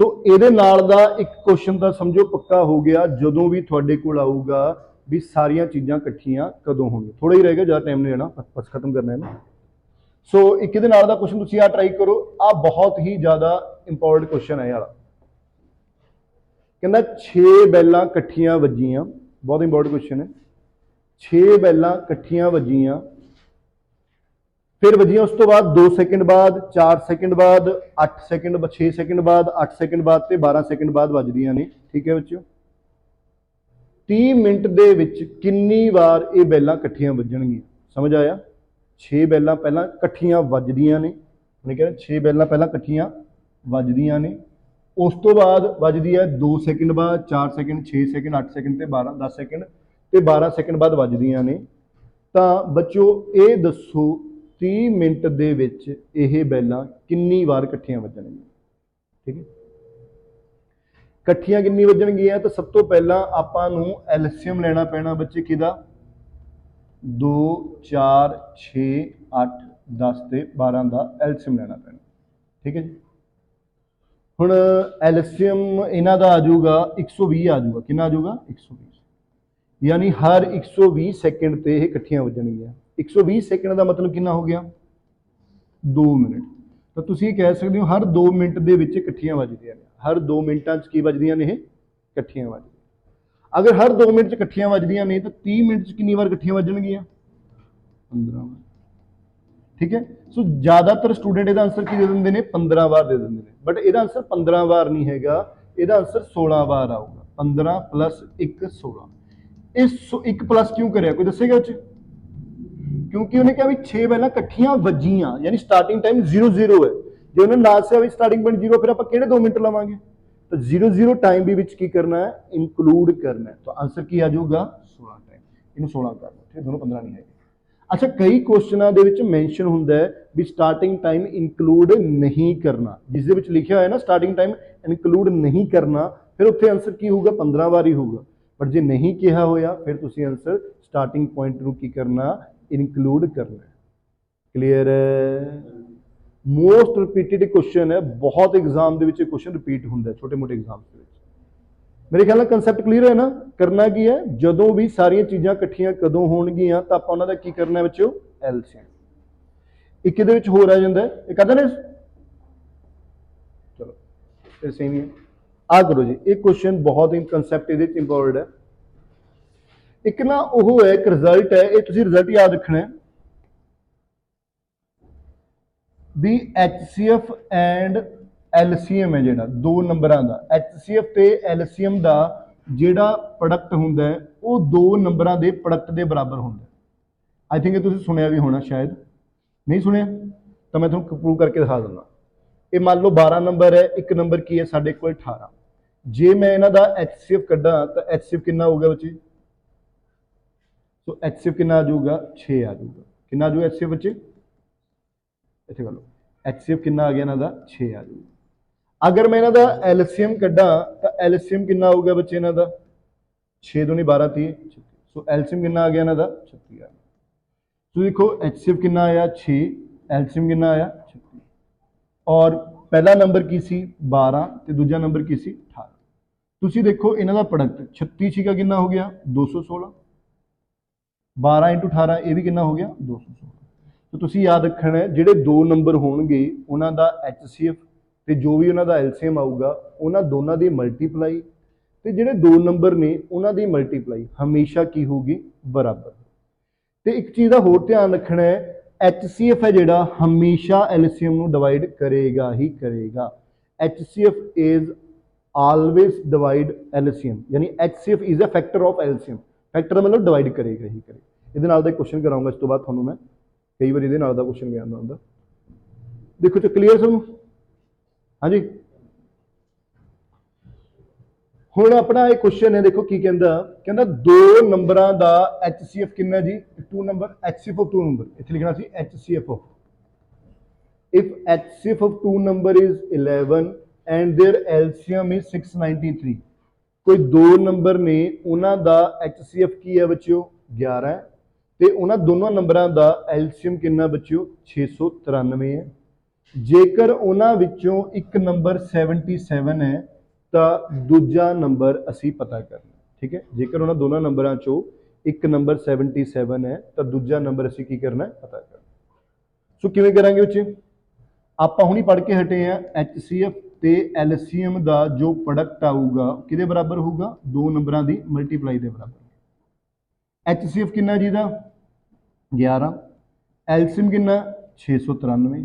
सो ਇਹਦੇ ਨਾਲ ਦਾ ਇੱਕ ਕੁਐਸਚਨ ਤਾਂ ਸਮਝੋ ਪੱਕਾ ਹੋ ਗਿਆ ਜਦੋਂ ਵੀ ਤੁਹਾਡੇ ਕੋਲ ਆਊਗਾ ਵੀ ਸਾਰੀਆਂ ਚੀਜ਼ਾਂ ਇਕੱਠੀਆਂ ਕਦੋਂ ਹੋਣਗੀਆਂ ਥੋੜਾ ਹੀ ਰਹਿ ਗਿਆ ਜ਼ਿਆਦਾ ਟਾਈਮ ਨਹੀਂ ਲੈਣਾ ਬਸ ਖਤਮ ਕਰਨਾ ਹੈ ਨਾ ਸੋ ਇੱਕ ਇਹਦੇ ਨਾਲ ਦਾ ਕੁਐਸਚਨ ਤੁਸੀਂ ਆ ਟਰਾਈ ਕਰੋ ਆ ਬਹੁਤ ਹੀ ਜ਼ਿਆਦਾ ਇੰਪੋਰਟੈਂਟ ਕੁਐਸਚਨ ਹੈ ਯਾਰ ਕਹਿੰਦਾ 6 ਬੈਲਾਂ ਇਕੱਠੀਆਂ ਵੱਜੀਆਂ ਬਹੁਤ ਇੰਪੋਰਟੈਂਟ ਕੁਐਸਚਨ ਹੈ 6 ਬੈਲਾਂ ਇਕੱਠੀਆਂ ਵੱਜੀਆਂ ਫਿਰ ਵੱਜੀਆਂ ਉਸ ਤੋਂ ਬਾਅਦ 2 ਸੈਕਿੰਡ ਬਾਅਦ 4 ਸੈਕਿੰਡ ਬਾਅਦ 8 ਸੈਕਿੰਡ 6 ਸੈਕਿੰਡ ਬਾਅਦ 8 ਸੈਕਿੰਡ ਬਾਅਦ ਤੇ 12 ਸੈਕਿੰਡ ਬਾਅਦ ਵੱਜਦੀਆਂ ਨੇ ਠੀਕ ਹੈ ਬੱਚਿਓ 30 ਮਿੰਟ ਦੇ ਵਿੱਚ ਕਿੰਨੀ ਵਾਰ ਇਹ ਬੈਲਾਂ ਇਕੱਠੀਆਂ ਵੱਜਣਗੀਆਂ ਸਮਝ ਆਇਆ 6 ਬੈਲਾਂ ਪਹਿਲਾਂ ਇਕੱਠੀਆਂ ਵੱਜਦੀਆਂ ਨੇ ਉਹਨੇ ਕਹਿੰਦਾ 6 ਬੈਲਾਂ ਪਹਿਲਾਂ ਇਕੱਠੀਆਂ ਵੱਜਦੀਆਂ ਨੇ ਉਸ ਤੋਂ ਬਾਅਦ ਵੱਜਦੀ ਹੈ 2 ਸੈਕਿੰਡ ਬਾਅਦ 4 ਸੈਕਿੰਡ 6 ਸੈਕਿੰਡ 8 ਸੈਕਿੰਡ ਤੇ 12 10 ਸੈਕਿੰਡ ਤੇ 12 ਸੈਕਿੰਡ ਬਾਅਦ ਵੱਜਦੀਆਂ ਨੇ ਤਾਂ ਬੱਚੋ ਇਹ ਦੱਸੋ 30 ਮਿੰਟ ਦੇ ਵਿੱਚ ਇਹ ਬੈਲਾਂ ਕਿੰਨੀ ਵਾਰ ਇਕੱਠੀਆਂ ਵੱਜਣਗੀਆਂ ਠੀਕ ਹੈ ਇਕੱਠੀਆਂ ਕਿੰਨੀ ਵੱਜਣਗੀਆਂ ਤਾਂ ਸਭ ਤੋਂ ਪਹਿਲਾਂ ਆਪਾਂ ਨੂੰ ਐਲਸੀਐਮ ਲੈਣਾ ਪੈਣਾ ਬੱਚੇ ਕਿਹਦਾ 2 4 6 8 10 ਤੇ 12 ਦਾ ਐਲਸੀਐਮ ਲੈਣਾ ਪੈਣਾ ਠੀਕ ਹੈ ਜੀ ਹੁਣ ਐਲਸੀਐਮ ਇਹਨਾਂ ਦਾ ਆ ਜਾਊਗਾ 120 ਆ ਜਾਊਗਾ ਕਿੰਨਾ ਆ ਜਾਊਗਾ 120 ਯਾਨੀ ਹਰ 120 ਸੈਕਿੰਡ ਤੇ ਇਹ ਇਕੱਠੀਆਂ ਵੱਜਣਗੀਆਂ 120 ਸੈਕਿੰਡ ਦਾ ਮਤਲਬ ਕਿੰਨਾ ਹੋ ਗਿਆ 2 ਮਿੰਟ ਤਾਂ ਤੁਸੀਂ ਕਹਿ ਸਕਦੇ ਹੋ ਹਰ 2 ਮਿੰਟ ਦੇ ਵਿੱਚ ਇਕੱਠੀਆਂ ਵੱਜਦੀਆਂ ਨੇ ਹਰ 2 ਮਿੰਟਾਂ 'ਚ ਕੀ ਵੱਜਦੀਆਂ ਨੇ ਇਹ ਇਕੱਠੀਆਂ ਵੱਜਦੀਆਂ ਅਗਰ ਹਰ 2 ਮਿੰਟ 'ਚ ਇਕੱਠੀਆਂ ਵੱਜਦੀਆਂ ਨੇ ਤਾਂ 30 ਮਿੰਟ 'ਚ ਕਿੰਨੀ ਵਾਰ ਇਕੱਠੀਆਂ ਵੱਜਣਗੀਆਂ 15 ਵਾਰ ਠੀਕ ਹੈ ਸੋ ਜ਼ਿਆਦਾਤਰ ਸਟੂਡੈਂਟ ਇਹਦਾ ਆਨਸਰ ਕੀ ਦੇ ਦਿੰਦੇ ਨੇ 15 ਵਾਰ ਦੇ ਦਿੰਦੇ ਨੇ ਬਟ ਇਹਦਾ ਆਨਸਰ 15 ਵਾਰ ਨਹੀਂ ਹੈਗਾ ਇਹਦਾ ਆਨਸਰ 16 ਵਾਰ ਆਊਗਾ 15 + 1 16 ਇਸ 1 ਪਲੱਸ ਕਿਉਂ ਕਰਿਆ ਕੋਈ ਦੱਸੇਗਾ ਉਹ 'ਚ ਕਿਉਂਕਿ ਉਹਨੇ ਕਿਹਾ ਵੀ 6 ਬੈਲਾਂ ਇਕੱਠੀਆਂ ਵੱਜੀਆਂ ਯਾਨੀ ਸਟਾਰਟਿੰਗ ਟਾਈਮ 0-0 ਹੈ ਜੇ ਉਹਨੇ ਨਾਲ ਸੇ ਵੀ ਸਟਾਰਟਿੰਗ ਪੁਆਇੰਟ 0 ਫਿਰ ਆਪਾਂ ਕਿਹੜੇ 2 ਮਿੰਟ ਲਵਾਂਗੇ ਤਾਂ 0-0 ਟਾਈਮ ਦੇ ਵਿੱਚ ਕੀ ਕਰਨਾ ਹੈ ਇਨਕਲੂਡ ਕਰਨਾ ਹੈ ਤਾਂ ਆਨਸਰ ਕੀ ਆ ਜਾਊਗਾ 16 ਟਾਈਮ ਇਹਨੂੰ 16 ਕਰਨਾ ਠੀਕ ਦੋਨੋਂ 15 ਨਹੀਂ ਹੈਗੇ ਅੱਛਾ ਕਈ ਕੁਐਸਚਨਾਂ ਦੇ ਵਿੱਚ ਮੈਂਸ਼ਨ ਹੁੰਦਾ ਹੈ ਵੀ ਸਟਾਰਟਿੰਗ ਟਾਈਮ ਇਨਕਲੂਡ ਨਹੀਂ ਕਰਨਾ ਜਿਸ ਦੇ ਵਿੱਚ ਲਿਖਿਆ ਹੋਇਆ ਨਾ ਸਟਾਰਟਿੰਗ ਟਾਈਮ ਇਨਕਲੂਡ ਨਹੀਂ ਕਰਨਾ ਫਿਰ ਉੱਥੇ ਆਨਸਰ ਕੀ ਹੋਊਗਾ 15 ਵਾਰ ਹੀ ਹੋਊਗਾ ਪਰ ਜੇ ਨਹੀਂ ਕਿਹਾ ਹੋਇਆ ਫਿਰ ਤੁਸੀਂ ਆਨਸਰ ਸਟਾਰਟਿੰਗ ਪੁਆਇੰਟ ਨੂੰ ਕੀ ਕਰਨਾ ਇਨਕਲੂਡ ਕਰਨਾ ਕਲੀਅਰ ਹੈ ਮੋਸਟ ਰਿਪੀਟਡ ਕੁਐਸਚਨ ਹੈ ਬਹੁਤ ਐਗਜ਼ਾਮ ਦੇ ਵਿੱਚ ਇਹ ਕੁਐਸਚਨ ਰਿਪੀਟ ਹੁੰਦਾ ਛੋਟੇ ਮੋਟੇ ਐਗਜ਼ਾਮ ਦੇ ਵਿੱਚ ਮੇਰੇ ਖਿਆਲ ਨਾਲ ਕਨਸੈਪਟ ਕਲੀਅਰ ਹੈ ਨਾ ਕਰਨਾ ਕੀ ਹੈ ਜਦੋਂ ਵੀ ਸਾਰੀਆਂ ਚੀਜ਼ਾਂ ਇਕੱਠੀਆਂ ਕਦੋਂ ਹੋਣਗੀਆਂ ਤਾਂ ਆਪਾਂ ਉਹਨਾਂ ਦਾ ਕੀ ਕਰਨਾ ਬੱਚਿਓ ਐਲਸੀਐਮ ਇੱਕ ਇਹਦੇ ਵਿੱਚ ਹੋਰ ਆ ਜਾਂਦਾ ਇਹ ਕਹਿੰਦਾ ਨੇ ਚਲੋ ਫਿਰ ਸੇਮ ਹੀ ਹੈ ਆ ਕਰੋ ਜੀ ਇਹ ਕੁਐਸਚਨ ਬਹੁਤ ਹੀ ਕਨਸੈਪਟ ਇਹਦੇ ਵਿੱਚ ਇੰਪੋਰਟੈਂਟ ਹੈ ਇੱਕ ਨਾ ਉਹ ਹੈ ਇੱਕ ਰਿਜ਼ਲਟ ਹੈ ਇਹ ਤੁਸੀਂ ਰਿਜ਼ਲਟ ਯਾਦ ਰੱਖਣਾ ਹੈ ਵੀ HCF ਐਂਡ LCM ਹੈ ਜਿਹੜਾ 2 ਨੰਬਰਾਂ ਦਾ HCF ਤੇ LCM ਦਾ ਜਿਹੜਾ ਪ੍ਰੋਡਕਟ ਹੁੰਦਾ ਹੈ ਉਹ 2 ਨੰਬਰਾਂ ਦੇ ਪ੍ਰੋਡਕਟ ਦੇ ਬਰਾਬਰ ਹੁੰਦਾ ਹੈ ਆਈ ਥਿੰਕ ਇਹ ਤੁਸੀਂ ਸੁਣਿਆ ਵੀ ਹੋਣਾ ਸ਼ਾਇਦ ਨਹੀਂ ਸੁਣਿਆ ਤਾਂ ਮੈਂ ਤੁਹਾਨੂੰ ਪ੍ਰੂਵ ਕਰਕੇ ਦਿਖਾ ਦਿੰਦਾ ਇਹ ਮੰਨ ਲਓ 12 ਨੰਬਰ ਹੈ ਇੱਕ ਨੰਬਰ ਕੀ ਹੈ ਸਾਡੇ ਕੋਲ 18 ਜੇ ਮੈਂ ਇਹਨਾਂ ਦਾ HCF ਕੱਢਾਂ ਤਾਂ HCF ਕਿੰਨਾ ਹੋਊਗਾ ਬੱਚੇ ਸੋ HCF ਕਿੰਨਾ ਆ ਜਾਊਗਾ 6 ਆ ਜਾਊਗਾ ਕਿੰਨਾ ਆ ਜਾਊਗਾ HCF ਬੱਚੇ ਇੱਥੇ ਕਰ ਲਓ HCF ਕਿੰਨਾ ਆ ਗਿਆ ਇਹਨਾਂ ਦਾ 6 ਆ ਜਾਊਗਾ ਅਗਰ ਮੈਂ ਇਹਨਾਂ ਦਾ LCM ਕੱਢਾਂ ਤਾਂ LCM ਕਿੰਨਾ ਆਊਗਾ ਬੱਚੇ ਇਹਨਾਂ ਦਾ 6 2 12 30 36 ਸੋ LCM ਕਿੰਨਾ ਆ ਗਿਆ ਇਹਨਾਂ ਦਾ 36 ਆ ਤੁਸੀਂ ਦੇਖੋ HCF ਕਿੰਨਾ ਆਇਆ 6 LCM ਕਿੰਨਾ ਆਇਆ 36 ਔਰ ਪਹਿਲਾ ਨੰਬਰ ਕੀ ਸੀ 12 ਤੇ ਦੂਜਾ ਨੰਬਰ ਕੀ ਸੀ 18 ਤੁਸੀਂ ਦੇਖੋ ਇਹਨਾਂ ਦਾ ਪ੍ਰੋਡਕਟ 36 ਛਿਕਾ ਕਿੰਨਾ ਹੋ ਗਿਆ 216 12 × 18 ਇਹ ਵੀ ਕਿੰਨਾ ਹੋ ਗਿਆ 216। तो ਤੁਸੀਂ याद रखना है ਜਿਹੜੇ ਦੋ ਨੰਬਰ ਹੋਣਗੇ ਉਹਨਾਂ ਦਾ HCF ਤੇ ਜੋ ਵੀ ਉਹਨਾਂ ਦਾ LCM ਆਊਗਾ ਉਹਨਾਂ ਦੋਨਾਂ ਦੀ ਮਲਟੀਪਲਾਈ ਤੇ ਜਿਹੜੇ ਦੋ ਨੰਬਰ ਨੇ ਉਹਨਾਂ ਦੀ ਮਲਟੀਪਲਾਈ ਹਮੇਸ਼ਾ ਕੀ ਹੋਊਗੀ ਬਰਾਬਰ। ਤੇ ਇੱਕ ਚੀਜ਼ ਦਾ ਹੋਰ ਧਿਆਨ ਰੱਖਣਾ ਹੈ HCF ਹੈ ਜਿਹੜਾ ਹਮੇਸ਼ਾ LCM ਨੂੰ ਡਿਵਾਈਡ ਕਰੇਗਾ ਹੀ ਕਰੇਗਾ। HCF is always divide LCM यानी HCF is a factor of LCM। Factor मतलब डिवाइड करेगा ही करेगा। ਇਹਦੇ ਨਾਲ ਦਾ क्वेश्चन कराऊंगा इस तो बाद ਤੁਹਾਨੂੰ मैं कई बार ਇਹਦੇ ਨਾਲ ਦਾ क्वेश्चन भी आंदा ਹੁੰਦਾ। देखो तो क्लीयर सब हाँ जी। ਹੁਣ ਆਪਣਾ ਇਹ क्वेश्चन है देखो की कहता दो नंबरों का HCF कितना जी two number HCF of two number इतने लिखना सी HCF of if HCF of two number is 11 and their LCM is 693 कोई दो नंबर ने उन्हों का HCF की है बच्चों 11 है तो उन्होंने दोनों नंबरों का LCM कितना बच्चों 693 है। जेकर उन्होंने विचों एक नंबर 77 है तो दूजा नंबर असी पता करना ठीक है। जेकर उन्होंने दोनों नंबरों चो एक नंबर 77 है तो दूजा नंबर असी की करना है पता करना। सो किवें करांगे उच्चे आप हुणी पढ़ के हटे हैं HCF ते LCM का जो प्रोडक्ट आऊगा किहदे बराबर होगा दो नंबरों की मल्टीप्लाई के बराबर। HCF कितना जी का 11 LCM कितना 693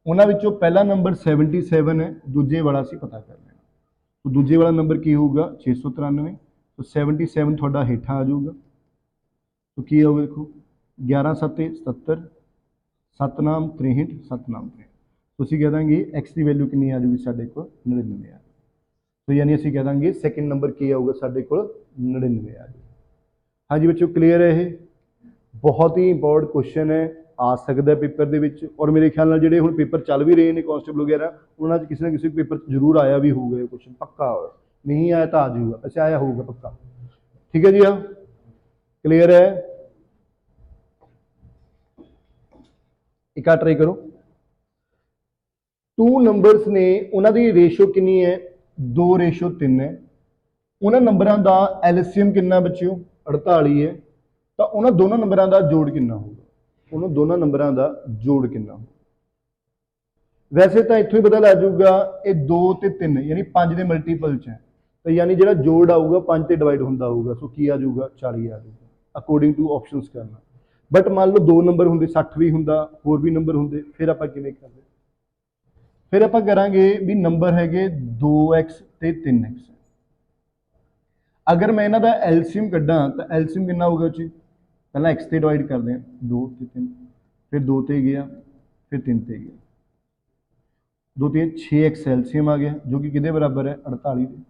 उन्होंने विचों पहला नंबर 77 है दूजे वाला असी पता कर लेना। तो दूजे वाला नंबर की होगा 693 तो 77 थोड़ा हेठा आ जाऊगा तो की होगा देखो 11 7 77 सतनाम 63 सतनाम 63 तो असी कह देंगे एक्स की वैल्यू कितनी आ जाएगी साढ़े को 99 आ। तो यानी असी कह देंगे सैकेंड नंबर की आऊगा साढ़े को 99 आ जाएगा। हाँ जी बच्चों क्लीयर है। ये बहुत ही इंपॉर्टेंट क्वेश्चन है आ सकता है पेपर दे विच और मेरे ख्याल नाल जिहड़े हुण पेपर चल भी रहे हैं कांस्टेबल वगैरह उन्होंने किसी ना किसी पेपर जरूर आया भी होगा क्वेश्चन पक्का नहीं आया तो आ जाऊगा वैसे आया होगा पक्का ठीक है जी। हाँ क्लियर है। एक ट्राई करो टू नंबर्स ने उन्होंने रेशो कितनी है 2:3 है। उन्होंने नंबरों का LCM कितना बच्चों 48 है तो उन्होंने दोनों नंबरों का जोड़ कितना होगा उन्होंने दोनों नंबरों का जोड़ कितना हो। वैसे तो इतों ही पता लग जाऊगा ये 2 ते 3 यानी 5 के मल्टीपल च है तो यानी जो जोड़ आऊगा 5 से डिवाइड होता होगा सो की आ जाऊगा 40 आ जाऊगा अकॉर्डिंग टू ऑप्शंस करना। बट मान लो दो नंबर होंगे 60 भी होंगे होर भी नंबर होंगे फिर आप किवें करते फिर आप करांगे भी नंबर है 2x ते 3x। अगर मैं इन्हों का LCM कड्डा तो LCM कितना होगा जी पहला x से डिवाइड करते हैं 2 ते 3 फिर 2 ते गया फिर 3 ते गया 2 ते 6x LCM आ गया जो कि किहदे बराबर है 48 के।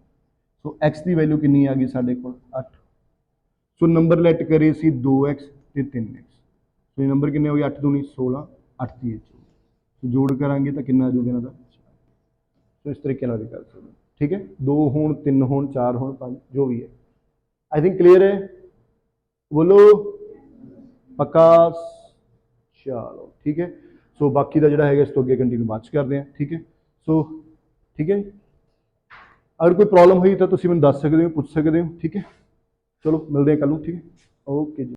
सो x की वैल्यू कितनी आ गई साढ़े को 8। सो नंबर लैट करे सी 2x ते 3x सो नंबर कितने हो गए 8 दूनी 16 8 की तो जोड़ करांगे तो कितना आ जाऊगा इन्हों का। तो इस तरीके भी कर सकते ठीक है 2 होण 3 होण 4 होण 5 जो भी है। आई थिंक क्लियर है बोलो पक्का चलो ठीक है। सो बाकी का जोड़ा है इस तो अगे कंटिन्यू बाद करते हैं ठीक है। सो ठीक है अगर कोई प्रॉब्लम हुई तो तुम मैं दस सकते हो पूछ सकते हो ठीक है। चलो मिलते हैं कल ठीक है ओके जी।